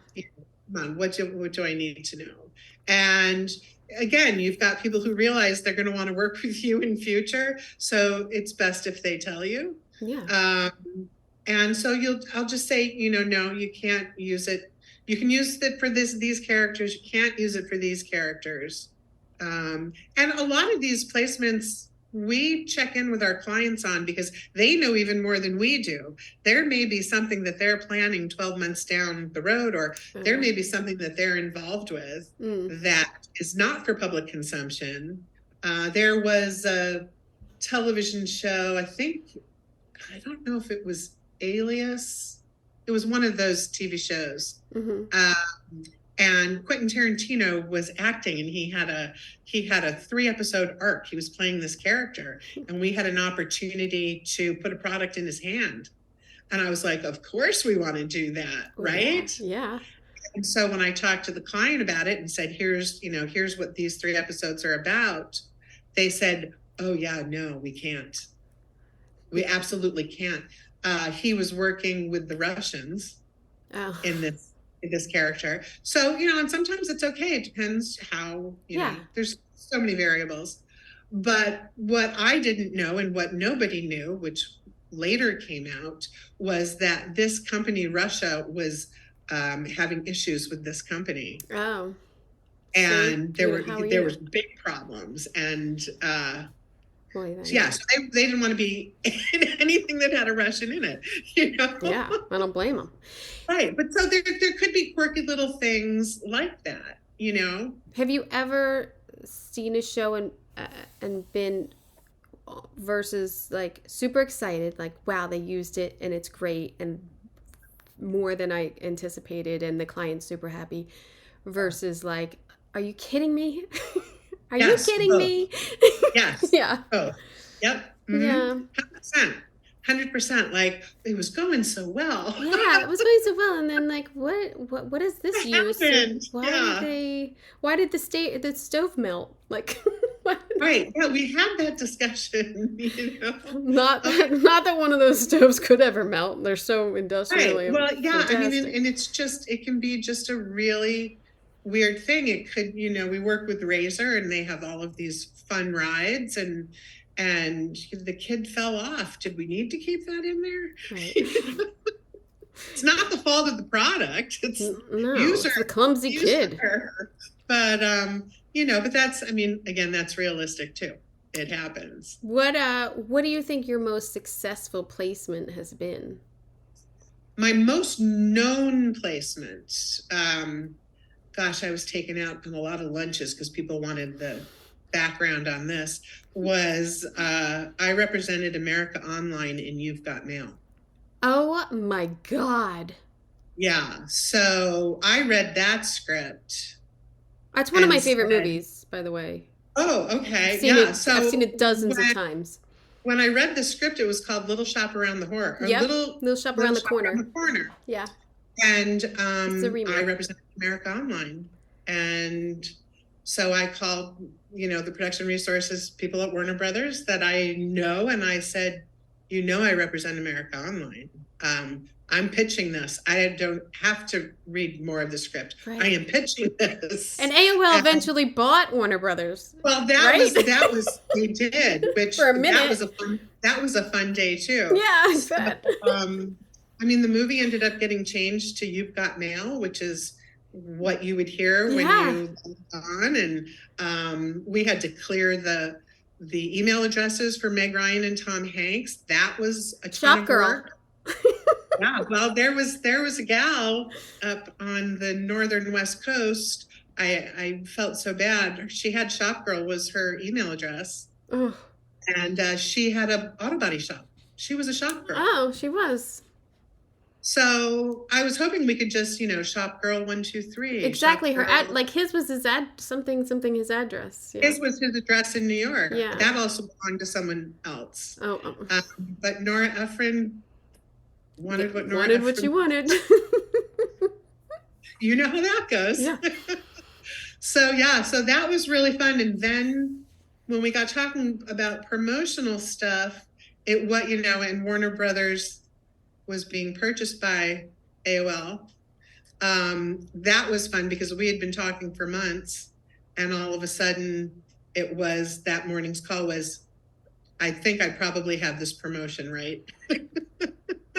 Come on, what do I need to know? And again, you've got people who realize they're going to want to work with you in future, so it's best if they tell you. Yeah. And so I'll just say, no, you can't use it. You can use it for these characters. You can't use it for these characters. And a lot of these placements we check in with our clients on because they know even more than we do. There may be something that they're planning 12 months down the road, or there may be something that they're involved with that is not for public consumption. There was a television show, I don't know if it was Alias. It was one of those TV shows. And Quentin Tarantino was acting, and he had a 3-episode arc. He was playing this character, and we had an opportunity to put a product in his hand. And I was like, of course we want to do that, right? Yeah. And so when I talked to the client about it and said, here's what these 3 episodes are about, they said, oh yeah, no, we can't. We absolutely can't. He was working with the Russians in this this character. So, and sometimes it's okay. It depends how, there's so many variables. But what I didn't know and what nobody knew, which later came out, was that this company, Russia, was having issues with this company. Oh. And there was big problems. And so they didn't want to be in anything that had a Russian in it, Yeah, I don't blame them. Right, but so there could be quirky little things like that, Have you ever seen a show and been versus like super excited, like wow, they used it and it's great and more than I anticipated and the client's super happy, versus like, are you kidding me? Are you kidding me? Yes. Yeah. Oh, yep. Mm-hmm. Yeah. 100%. Like, it was going so well. Yeah, it was going so well, and then like, what is this use? Why did the stove melt? Like, right? Yeah, we had that discussion. Not that one of those stoves could ever melt. They're so industrially. Right. Well, yeah. fantastic. I mean, and it can be just a really weird thing. It could, we work with Razor, and they have all of these fun rides, and the kid fell off. Did we need to keep that in there? Right. It's not the fault of the product. It's it's the clumsy kid. But but that's, again, that's realistic too. It happens. What do you think your most successful placement has been? My most known placement, gosh, I was taken out on a lot of lunches because people wanted the background on this, was I represented America Online in You've Got Mail. Oh my God. Yeah. So I read that script. That's one of my favorite movies, by the way. Oh, okay. I've seen it dozens of times. When I read the script, it was called Little Shop Around the Horror. Yeah, Little Shop Around the Corner. Yeah. And I represented America Online. And so I called, the production resources people at Warner Brothers that I know, and I said, I represent America Online. I'm pitching this. I don't have to read more of the script. Right. I am pitching this. And AOL eventually bought Warner Brothers. Well, that was they did, which for a minute. That was a fun day too. Yeah, I bet. The movie ended up getting changed to You've Got Mail, which is what you would hear when you on, and we had to clear the email addresses for Meg Ryan and Tom Hanks. That was a ton of work. Yeah, well, there was a gal up on the northern West Coast. I felt so bad. She had Shop Girl was her email address. Oh. And she had a auto body shop. She was a shop girl. Oh, she was. So I was hoping we could just, Shop Girl 123. Exactly. Her his was his something his address. Yeah. His was his address in New York. Yeah. That also belonged to someone else. Oh. But Nora Ephron wanted what she wanted. You know how that goes. Yeah. So that was really fun. And then when we got talking about promotional stuff, and Warner Brothers was being purchased by AOL. That was fun because we had been talking for months, and all of a sudden it was that morning's call was, I think I probably have this promotion, right?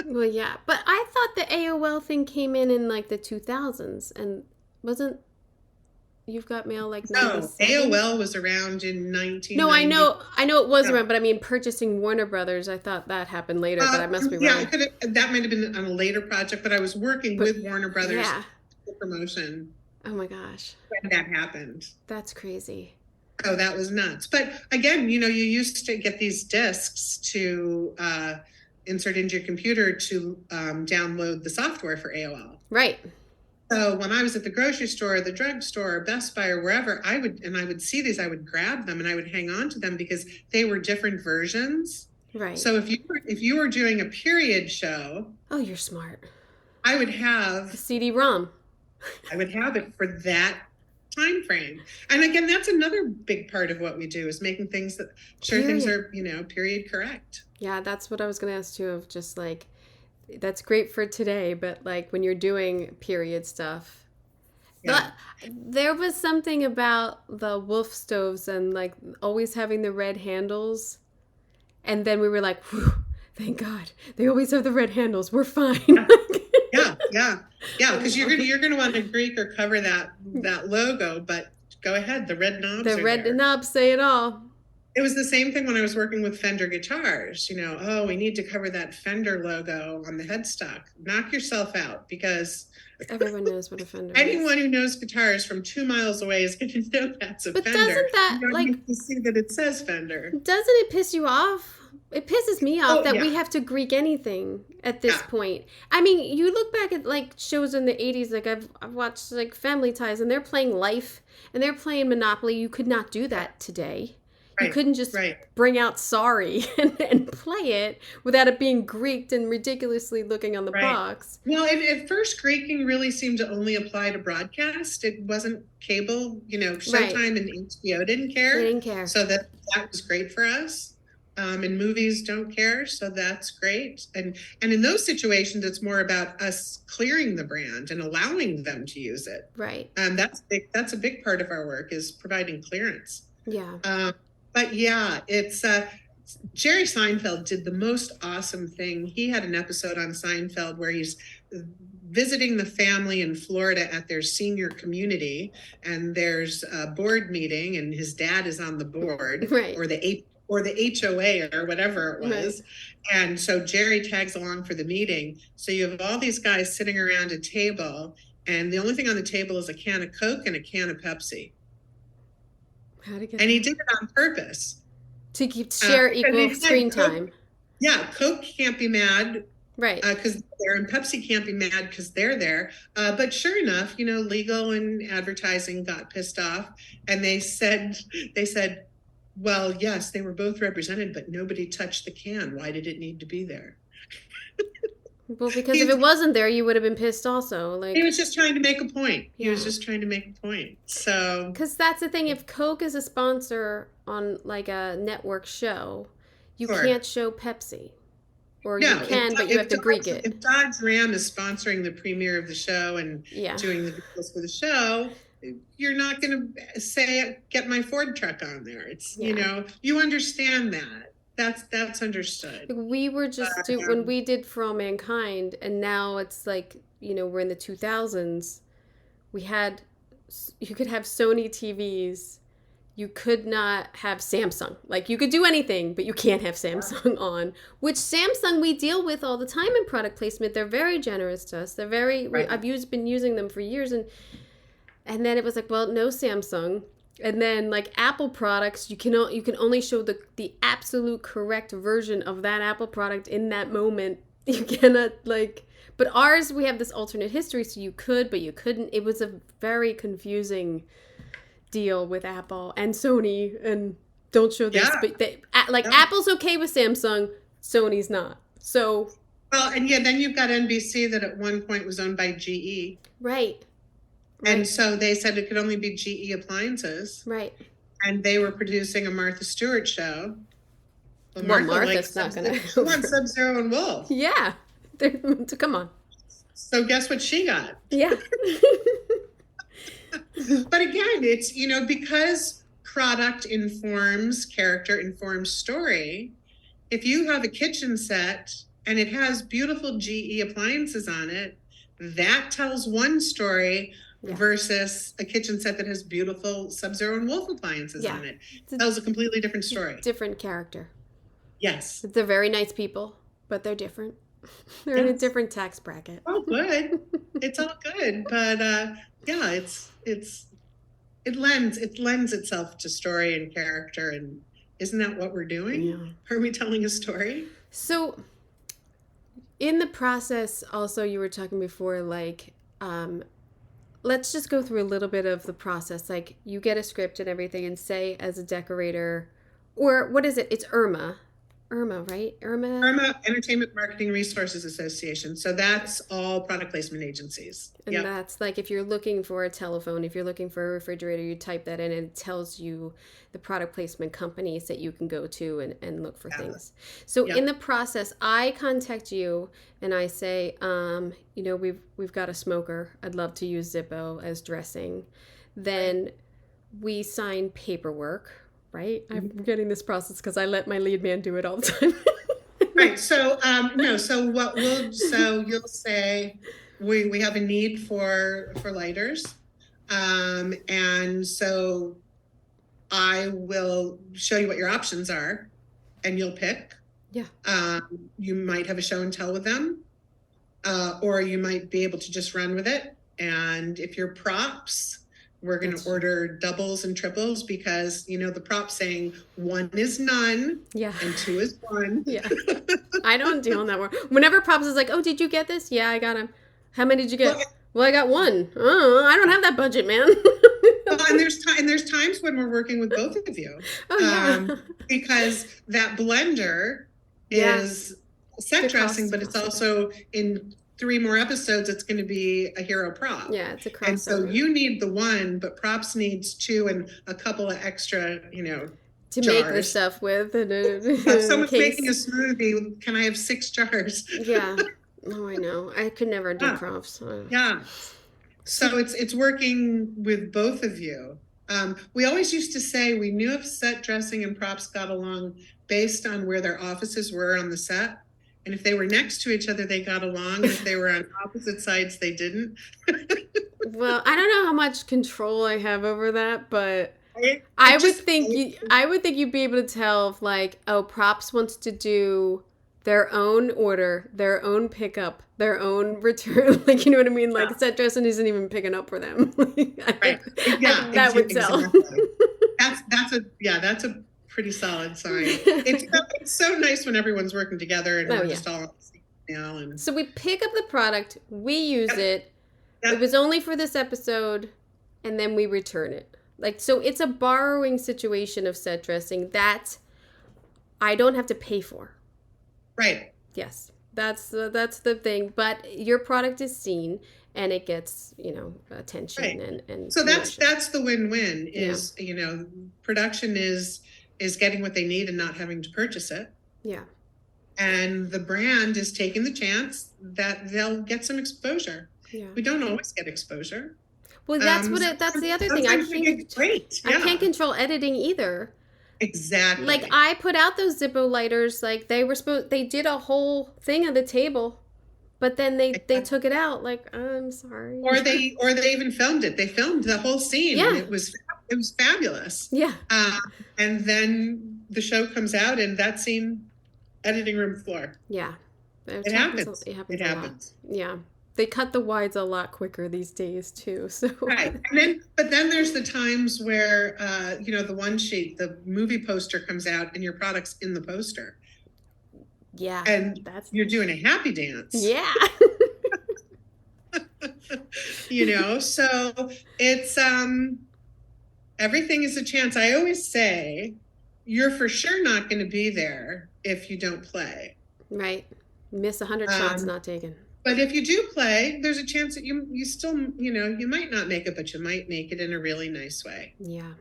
Well, yeah, but I thought the AOL thing came in like the 2000s, and wasn't You've Got Mail like no? AOL was around in 1990. No, I know it was around, but I mean purchasing Warner Brothers. I thought that happened later, but I must be wrong. Yeah, that might have been on a later project, but I was working with Warner Brothers for promotion. Oh my gosh, when that happened. That's crazy. Oh, that was nuts. But again, you used to get these discs to insert into your computer to download the software for AOL. Right. So when I was at the grocery store, the drugstore, Best Buy, or wherever, I would see these, I would grab them and I would hang on to them because they were different versions. Right. So if you were doing a period show, oh, you're smart. I would have the CD-ROM. I would have it for that time frame. And again, that's another big part of what we do is making things things are, period correct. Yeah, that's what I was going to ask too, of just like, that's great for today, but like when you're doing period stuff. Yeah. But there was something about the wolf stoves and like always having the red handles. And then we were like, whew, thank God. They always have the red handles. We're fine. Yeah. Because you're gonna want to Greek or cover that logo, but go ahead. The red knobs The are red there. knobs say it all. It was the same thing when I was working with Fender guitars. Oh, we need to cover that Fender logo on the headstock. Knock yourself out, because Everyone knows what a Fender is. anyone who knows guitars from 2 miles away is going to know that's a But Fender. doesn't that, you don't like, need to see that it says Fender. doesn't it piss you off? It pisses me off that yeah. we have to Greek anything at this Yeah. point. I mean, you look back at like shows in the 80s, like I've watched like Family Ties, and they're playing Life and they're playing Monopoly. You could not do that today. You couldn't just bring out Sorry and play it without it being Greeked and ridiculously looking on the box. Well, and at first, Greeking really seemed to only apply to broadcast. It wasn't cable. Showtime and HBO didn't care. They didn't care. So that was great for us. And movies don't care, so that's great. And in those situations, it's more about us clearing the brand and allowing them to use it. Right. That's big. That's a big part of our work, is providing clearance. Yeah. But yeah, it's Jerry Seinfeld did the most awesome thing. He had an episode on Seinfeld where he's visiting the family in Florida at their senior community, and there's a board meeting, and his dad is on the board, right. or the HOA or whatever it was. Right. And so Jerry tags along for the meeting. So you have all these guys sitting around a table, and the only thing on the table is a can of Coke and a can of Pepsi. And he did it on purpose. To share equal screen time. Yeah, Coke can't be mad. Right. Because they're there, and Pepsi can't be mad because they're there. But sure enough, legal and advertising got pissed off. And they said, well, yes, they were both represented, but nobody touched the can. Why did it need to be there? Well, because if it wasn't there, you would have been pissed also. Like, he was just trying to make a point. Yeah. He was just trying to make a point. So, because that's the thing. If Coke is a sponsor on like a network show, you can't show Pepsi. Or you can, but you have to Greek it. If Dodge Ram is sponsoring the premiere of the show and doing the deals for the show, you're not going to say, get my Ford truck on there. It's, you understand that. That's understood. We were just when we did For All Mankind, and now it's like, we're in the 2000s. You could have Sony TVs. You could not have Samsung. Like, you could do anything, but you can't have Samsung on. Which Samsung we deal with all the time in product placement. They're very generous to us. They're very. I've been using them for years, and then it was like, well, no Samsung. And then like Apple products, you can only show the absolute correct version of that Apple product in that moment. You cannot but ours, we have this alternate history, so you could, but you couldn't. It was a very confusing deal with Apple and Sony, and don't show this, but Apple's okay with Samsung, Sony's not. So and then you've got NBC that at one point was owned by GE. Right. And so they said it could only be GE appliances. Right. And they were producing a Martha Stewart show. Well, Martha's not going to. She wants Sub-Zero and Wolf. Yeah. Come on. So guess what she got? Yeah. But again, it's, because product informs character, informs story. If you have a kitchen set and it has beautiful GE appliances on it, that tells one story. Yeah. Versus a kitchen set that has beautiful Sub-Zero and Wolf appliances on it. That tells a completely different story. Different character. Yes. They're very nice people, but they're different. They're in a different tax bracket. Oh, good. It's all good. But it lends itself to story and character. And isn't that what we're doing? Yeah. Are we telling a story? So in the process, also, you were talking before, let's just go through a little bit of the process. Like, you get a script and everything, and say, as a decorator, or what is it? It's Irma. IRMA, right? IRMA. Irma Entertainment Marketing Resources Association. So that's all product placement agencies. And Yep. that's like if you're looking for a telephone, if you're looking for a refrigerator, you type that in and it tells you the product placement companies that you can go to and look for Yeah. things. So in Yep. the process, I contact you and I say, we've got a smoker. I'd love to use Zippo as dressing. Then we sign paperwork, right? I'm getting this process because I let my lead man do it all the time. Right. So no. So you'll say we have a need for lighters, and so I will show you what your options are, and you'll pick. Yeah. You might have a show and tell with them, or you might be able to just run with it. And if you're props, we're going to order doubles and triples because, the prop saying 1 is none and 2 is 1. Yeah. I don't deal in that world. Whenever props is like, oh, did you get this? Yeah, I got him. How many did you get? Well, I got 1. Oh, I don't have that budget, man. And there's times when we're working with both of you. Oh, yeah. Because that blender is set dressing, but it's also in 3 more episodes, it's going to be a hero prop. Yeah, it's a crossover. And so you need the 1, but props needs 2 and a couple of extra, to jars. make the stuff with. And if someone's making a smoothie, can I have 6 jars? Yeah. Oh, I know. I could never do props. Yeah. So it's working with both of you. We always used to say we knew if set dressing and props got along based on where their offices were on the set. And if they were next to each other, they got along. And if they were on opposite sides, they didn't. Well, I don't know how much control I have over that, but I would think you'd be able to tell if, like, oh, props wants to do their own order, their own pickup, their own return. Like, you know what I mean? Like, set dressing isn't even picking up for them. Right. Yeah. That would tell. Exactly. That's a pretty solid sign. It's so nice when everyone's working together and we're just all now. And so we pick up the product, we use it. Yep. It was only for this episode, and then we return it. Like, so it's a borrowing situation of set dressing that I don't have to pay for. Right. Yes, that's the thing. But your product is seen, and it gets attention and so that's the win-win is production is getting what they need and not having to purchase it. Yeah. And the brand is taking the chance that they'll get some exposure. Yeah. We don't always get exposure. Well, that's that's the other thing. I can't control editing either. Exactly. Like, I put out those Zippo lighters, like they did a whole thing on the table, but then they took it out. Like, I'm sorry. Or they even filmed it. They filmed the whole scene. Yeah. And it was fabulous. Yeah. And then the show comes out and that scene, editing room floor. Yeah. It happens. It happens. Yeah. They cut the wides a lot quicker these days too. So right. But then there's the times where the one sheet, the movie poster comes out and your product's in the poster. Yeah. And you're doing a happy dance. Yeah. So it's everything is a chance. I always say you're for sure not going to be there if you don't play. Right. Miss 100 shots not taken. But if you do play, there's a chance that you still, you might not make it, but you might make it in a really nice way. Yeah.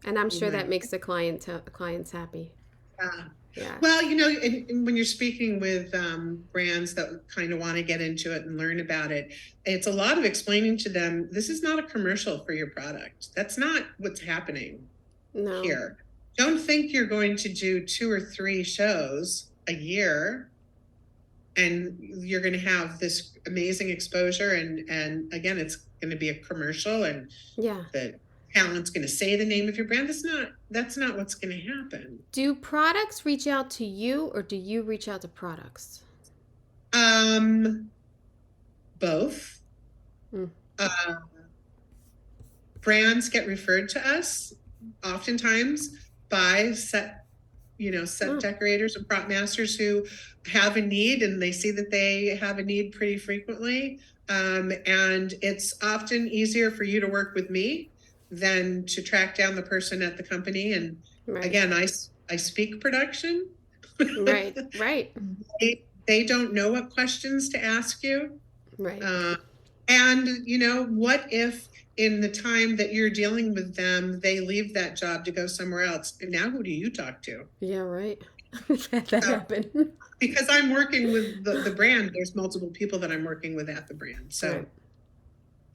And I'm sure that makes the clients happy. Yeah. Well, and when you're speaking with brands that kind of want to get into it and learn about it, it's a lot of explaining to them, this is not a commercial for your product. That's not what's happening here. Don't think you're going to do 2 or 3 shows a year and you're going to have this amazing exposure. And again, it's going to be a commercial and the talent's going to say the name of your brand. That's not what's going to happen. Do products reach out to you or do you reach out to products? Both. Brands get referred to us oftentimes by set decorators and prop masters who have a need and they see that they have a need pretty frequently. And it's often easier for you to work with me than to track down the person at the company. And again, I speak production. Right. Right. They don't know what questions to ask you. Right. And, what if in the time that you're dealing with them, they leave that job to go somewhere else? And now who do you talk to? Yeah, right. That So, happened. because I'm working with the brand, there's multiple people that I'm working with at the brand. So Right.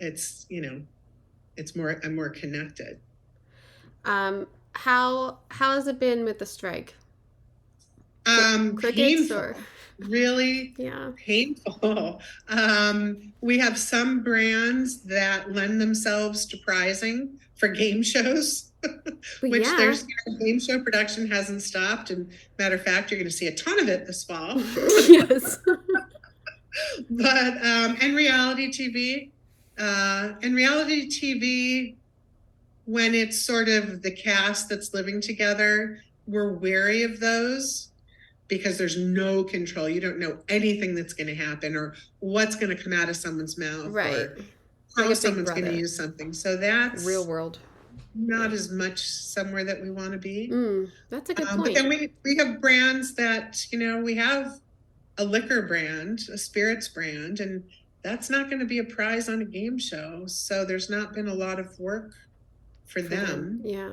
it's, I'm more connected. How has it been with the strike? Crickets or Painful, really yeah. painful. We have some brands that lend themselves to pricing for game shows, But which yeah. there's game show production hasn't stopped. And matter of fact, you're going to see a ton of it this fall. Yes. But and reality TV, when it's sort of the cast that's living together, we're wary of those because there's no control. You don't know anything that's going to happen or what's going to come out of someone's mouth Right. or how Like someone's going to use something. So that's real world. not as much somewhere that we want to be. That's a good But point. then we have brands that, we have a liquor brand, a spirits brand, and that's not going to be a prize on a game show. So there's not been a lot of work for them. Yeah.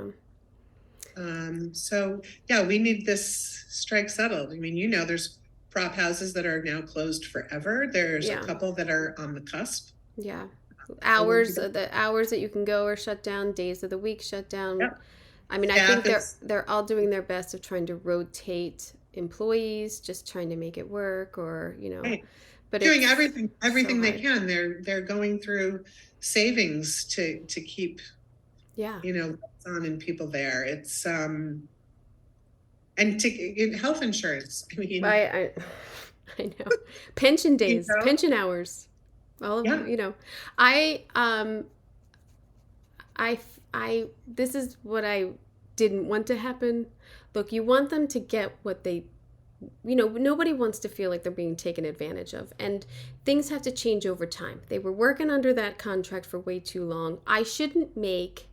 So yeah, we need this strike settled. I mean, there's prop houses that are now closed forever. There's a couple that are on the cusp. Yeah. The hours that you can go are shut down, days of the week shut down. Yep. I mean, I think they're all doing their best of trying to rotate employees, just trying to make it work, or right. But doing everything so they can. They're going through savings to keep on and people there. It's and to health insurance. I mean, I know pension days, pension hours, all of I this is what I didn't want to happen. Look, you want them to get what they nobody wants to feel like they're being taken advantage of, and things have to change over time. They were working under that contract for way too long. I shouldn't make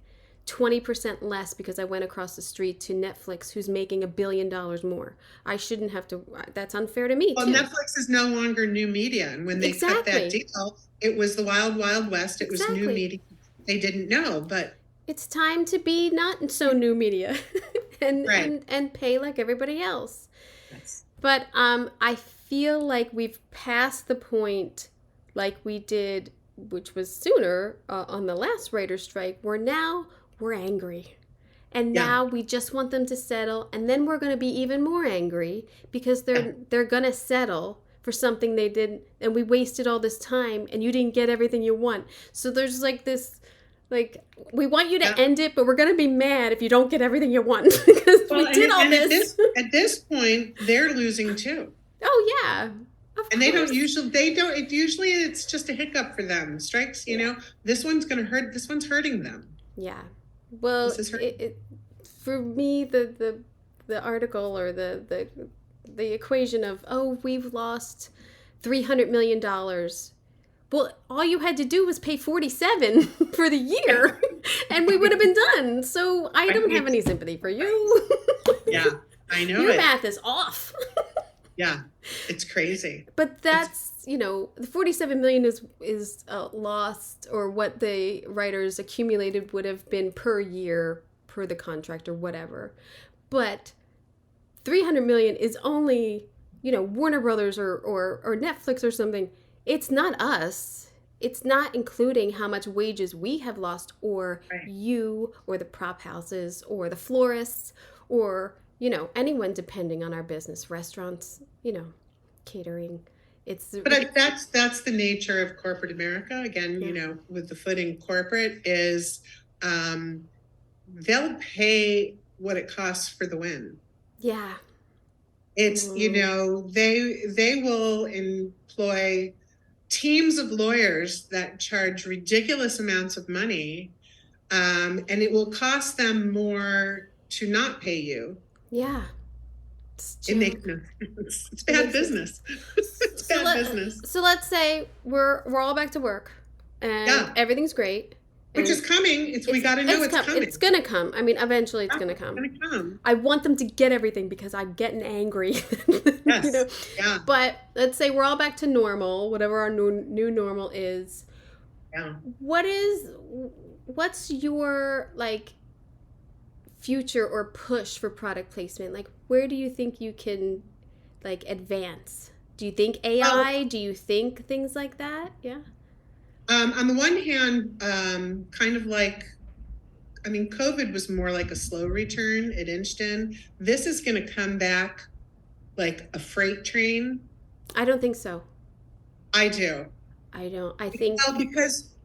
20% less because I went across the street to Netflix, who's making $1 billion more. I shouldn't have to. That's unfair to me. Well, too. Netflix is no longer new media, and when they cut that deal, it was the wild, wild west. It was new media. They didn't know, but it's time to be not so new media, and pay like everybody else. Yes. But I feel like we've passed the point, like we did, which was sooner on the last writer's strike. We're angry. And now we just want them to settle, and then we're going to be even more angry because they're going to settle for something they didn't, and we wasted all this time, and you didn't get everything you want. So there's like this, like, we want you to end it, but we're going to be mad if you don't get everything you want because we did all this. At this point, they're losing too. Oh yeah. And usually it's just a hiccup for them. Strikes, this one's going to hurt. This one's hurting them. Yeah. Well, for me, the article or the equation of, we've lost $300 million. Well, all you had to do was pay 47 for the year, and we would have been done. So I don't have any sympathy for you. Yeah, I know. Your math is off. Yeah, it's crazy. But that's, the 47 million is lost, or what the writers accumulated would have been per year per the contract or whatever. But 300 million is only, Warner Brothers or Netflix or something. It's not us. It's not including how much wages we have lost, or you, or the prop houses, or the florists, or anyone depending on our business, restaurants, catering. But that's the nature of corporate America. Again, with the foot in corporate is they'll pay what it costs for the win. Yeah. It's, they will employ teams of lawyers that charge ridiculous amounts of money, and it will cost them more to not pay you. Yeah. It makes no sense. It's bad business. It's bad business. So let's say we're all back to work and everything's great Which is coming. We got to know it's coming. It's gonna come. I mean, eventually it's gonna come. I want them to get everything because I'm getting angry. Yes. You know? Yeah. But let's say we're all back to normal, whatever our new normal is. Yeah. What's your like future or push for product placement? Like, where do you think you can like advance? Do you think AI? Do you think things like that? Yeah. On the one hand, kind of like, I mean, COVID was more like a slow return. It inched in. This is going to come back like a freight train. I don't think so. I do. I don't. I think. Well,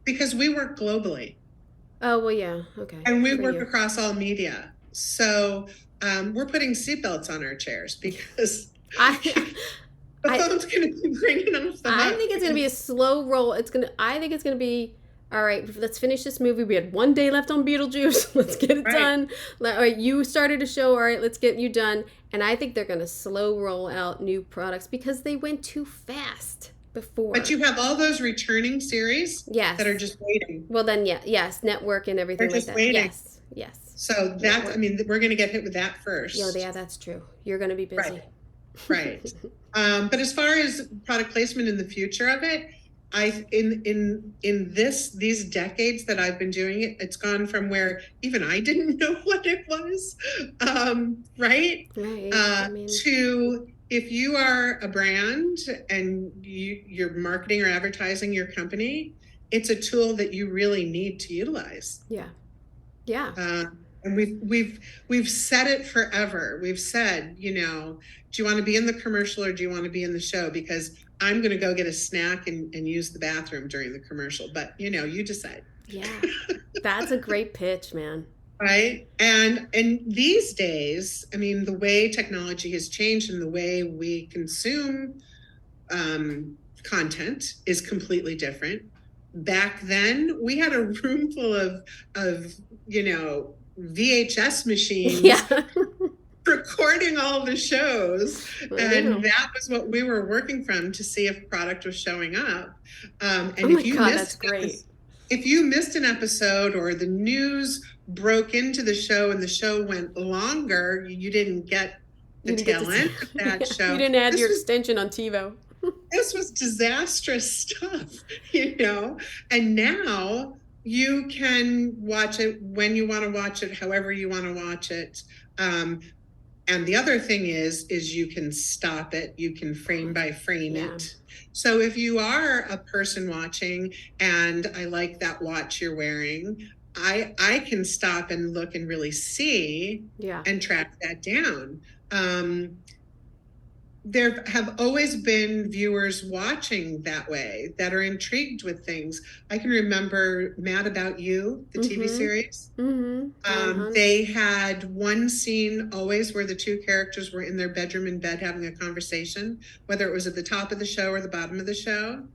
because we work globally. Oh, well, yeah. Okay. And we work across all media. So we're putting seatbelts on our chairs because the phone's going to be ringing off the hook. I think it's going to be a slow roll. I think it's going to be, all right, let's finish this movie. We had one day left on Beetlejuice. Let's get it done. All right, you started a show. All right, let's get you done. And I think they're going to slow roll out new products because they went too fast before. But you have all those returning series that are just waiting. Well, then, yes, network and everything like that. Waiting. Yes. So that's, I mean, we're going to get hit with that first. Yeah, that's true. You're going to be busy. Right. But as far as product placement in the future of it, in these decades that I've been doing it, it's gone from where even I didn't know what it was, right? To if you are a brand and you're marketing or advertising your company, it's a tool that you really need to utilize. Yeah. And we've said it forever. We've said, do you want to be in the commercial or do you want to be in the show? Because I'm going to go get a snack and use the bathroom during the commercial. But, you decide. Yeah. That's a great pitch, man. Right. And these days, I mean, the way technology has changed and the way we consume content is completely different. Back then, we had a room full of VHS machines recording all the shows, and that was what we were working from to see if product was showing up. If you missed an episode or the news broke into the show and the show went longer, you didn't get the tail end of that show. You didn't add your extension on TiVo. This was disastrous stuff, and now you can watch it when you want to watch it, however you want to watch it. And the other thing is you can stop it. You can frame by frame it. So if you are a person watching and I like that watch you're wearing, I can stop and look and really see and track that down. There have always been viewers watching that way that are intrigued with things. I can remember Mad About You, the TV series. They had one scene always where the two characters were in their bedroom in bed having a conversation, whether it was at the top of the show or the bottom of the show.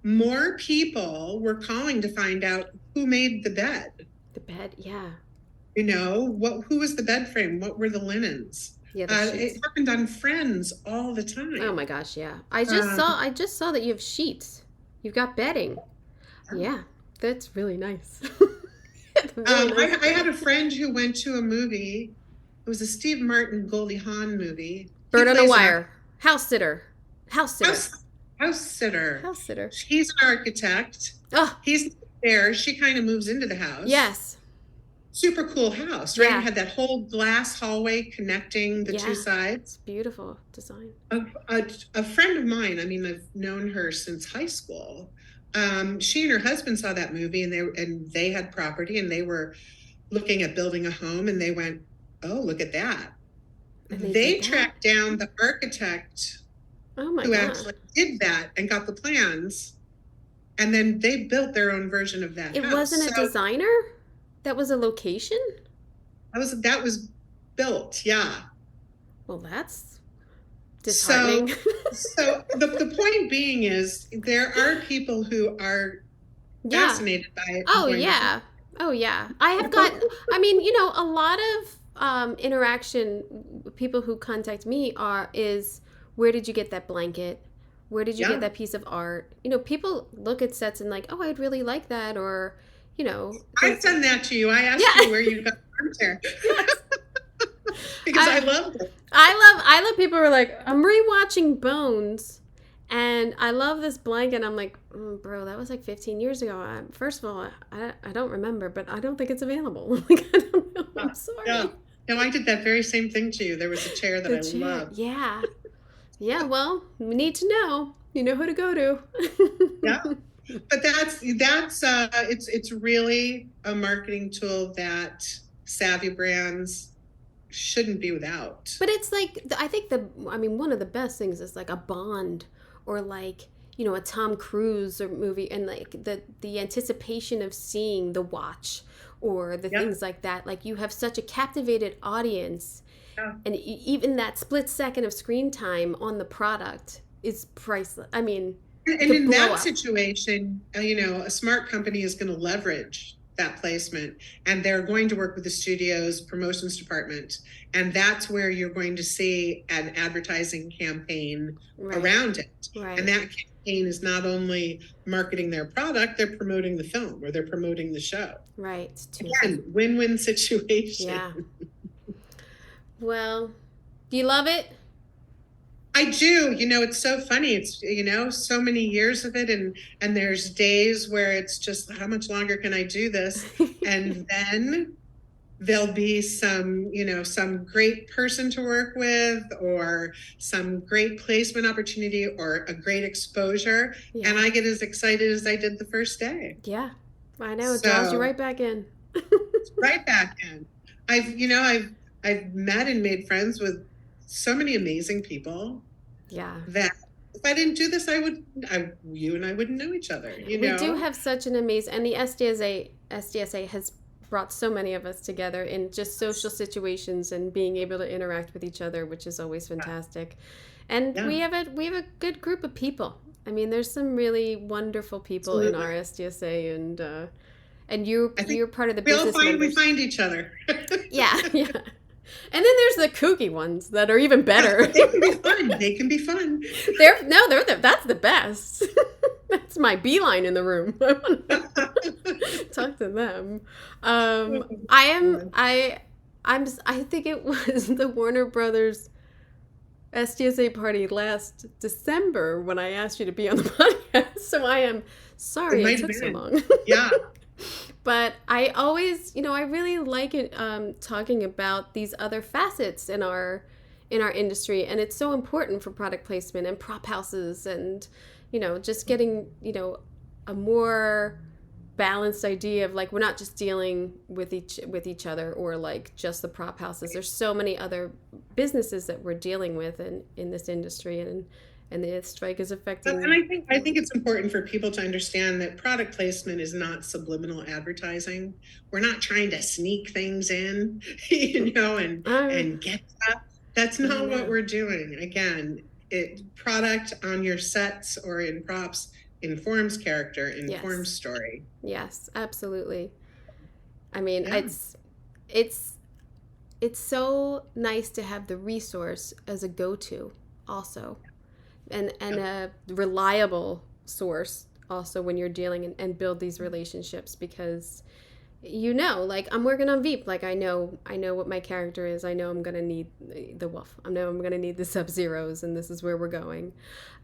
More people were calling to find out who made the bed. The bed, yeah. Who was the bed frame? What were the linens? Yeah, it happened on Friends all the time. Oh my gosh, yeah. I just saw that you have sheets. You've got bedding. Yeah, that's really nice. I had a friend who went to a movie. It was a Steve Martin, Goldie Hawn movie. Bird on a Wire. House sitter. House sitter. He's an architect. Oh. He's there. She kind of moves into the house. Yes. Super cool house, right? It had that whole glass hallway connecting the two sides. Beautiful design. A friend of mine, I mean, I've known her since high school. She and her husband saw that movie and they had property and they were looking at building a home and they went, oh, look at that. They tracked down the architect who actually did that and got the plans. And then they built their own version of that house. It wasn't a designer? That was a location? That was built, yeah. Well, that's disheartening. So the point being is there are people who are fascinated by it. Oh, yeah. I have got, a lot of interaction, people who contact me is, where did you get that blanket? Where did you get that piece of art? People look at sets and like, oh, I'd really like that. Or, I've things. done that to you. I asked Yeah. you where you got the armchair Yes. because I loved it. I love people who are like, I'm rewatching Bones and I love this blanket. I'm like, bro, that was like 15 years ago. First of all, I don't remember, but I don't think it's available. Like, I don't know. I'm sorry. Yeah. No, I did that very same thing to you. There was a chair that The I chair. loved. Yeah. Yeah, well, we need to know. You know who to go to. Yeah. But it's really a marketing tool that savvy brands shouldn't be without. But it's like, I think one of the best things is like a Bond or like, a Tom Cruise or movie, and like the anticipation of seeing The Watch or the things like that. Like, you have such a captivated audience, and even that split second of screen time on the product is priceless. I mean, and in that situation, a smart company is going to leverage that placement, and they're going to work with the studio's promotions department, and that's where you're going to see an advertising campaign around it. And that campaign is not only marketing their product, they're promoting the film or they're promoting the show. Right. Again, win-win situation. Yeah. Well, do you love it? I do. It's so funny. It's, so many years of it. And there's days where it's just, how much longer can I do this? And then there'll be some great person to work with or some great placement opportunity or a great exposure. Yeah. And I get as excited as I did the first day. Yeah, I know. It draws you right back in. Right back in. I've met and made friends with so many amazing people. Yeah. That if I didn't do this, you and I wouldn't know each other. We do have such an amazing, and the SDSA has brought so many of us together in just social situations and being able to interact with each other, which is always fantastic. And we have a good group of people. I mean, there's some really wonderful people in our SDSA, and you're part of the business members. We find each other. Yeah. And then there's the kooky ones that are even better. They can be fun. That's the best. That's my beeline in the room. I want to talk to them. I think it was the Warner Brothers SDSA party last December when I asked you to be on the podcast. So I am sorry it took so long. Yeah. But I always, I really like it, talking about these other facets in our industry, and it's so important for product placement and prop houses, and just getting a more balanced idea of like we're not just dealing with each other or like just the prop houses. There's so many other businesses that we're dealing with in this industry, and the strike is affecting. And I think it's important for people to understand that product placement is not subliminal advertising. We're not trying to sneak things in, and get stuff. That's not what we're doing. Again, product on your sets or in props informs character, informs story. Yes, absolutely. I mean, it's so nice to have the resource as a go-to also. And a reliable source also when you're dealing and build these relationships, because like I'm working on Veep, like I know what my character is. I know I'm gonna need the Wolf. I know I'm gonna need the Sub-Zeros, and this is where we're going.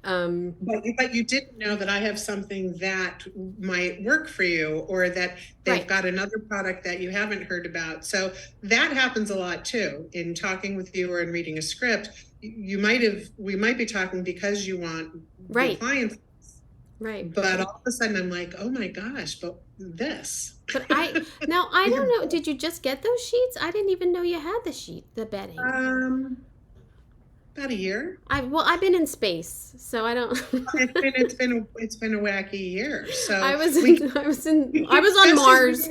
But you didn't know that I have something that might work for you, or that they've got another product that you haven't heard about. So that happens a lot too in talking with you or in reading a script. We might be talking because you want clients. Right. But all of a sudden I'm like, oh my gosh, but this. But I don't know. Did you just get those sheets? I didn't even know you had the bedding. About a year. I've been in space, so I don't. It's been a wacky year. So I was on Mars.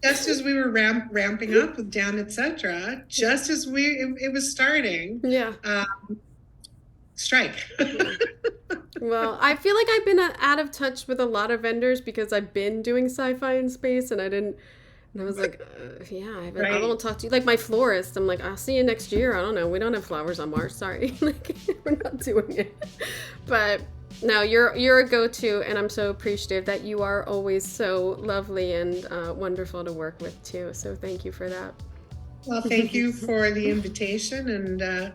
Just as we were ramping up with Down, etc., just as it was starting. Yeah. Strike. Well, I feel like I've been out of touch with a lot of vendors because I've been doing sci-fi in space, and I was like, I won't talk to you. Like my florist, I'm like, I'll see you next year. I don't know. We don't have flowers on Mars. Sorry. Like, we're not doing it. But No, you're a go-to, and I'm so appreciative that you are always so lovely and wonderful to work with too. So thank you for that. Well, thank you for the invitation, and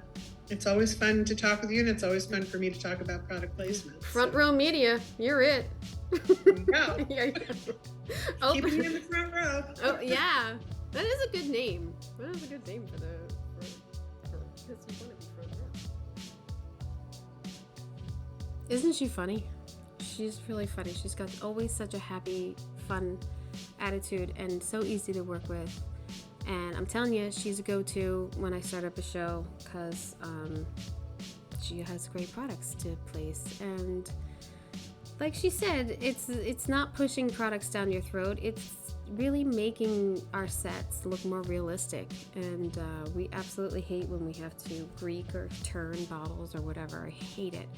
it's always fun to talk with you, and it's always fun for me to talk about product placement. Front Row Media, you're it. There you go. Yeah. Keep me in the front row. Oh yeah, that is a good name. That is a good name for because you want to be front row. Isn't she funny? She's really funny. She's got always such a happy, fun attitude and so easy to work with. And I'm telling you, she's a go-to when I start up a show because she has great products to place. And like she said, it's not pushing products down your throat. It's really making our sets look more realistic. And we absolutely hate when we have to Greek or turn bottles or whatever. I hate it.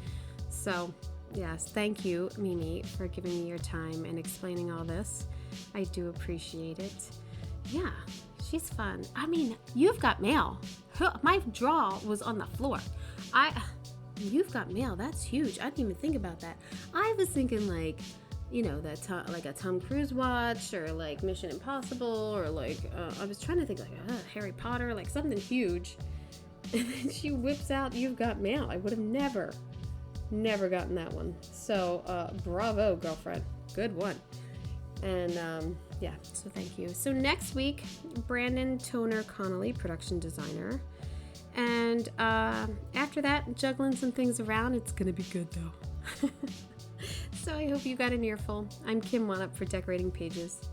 So, yes, thank you, Mimi, for giving me your time and explaining all this. I do appreciate it. Yeah, she's fun. I mean, You've Got Mail. My jaw was on the floor. You've Got Mail, that's huge. I didn't even think about that. I was thinking like a Tom Cruise watch or like Mission Impossible or like, I was trying to think like Harry Potter, like something huge. And then she whips out You've Got Mail. I would have never gotten that one. So bravo, girlfriend. Good one. And yeah, so thank you. So next week, Brandon Toner Connolly, production designer. And after that, juggling some things around. It's going to be good though. So I hope you got an earful. I'm Kim Wanup for Decorating Pages.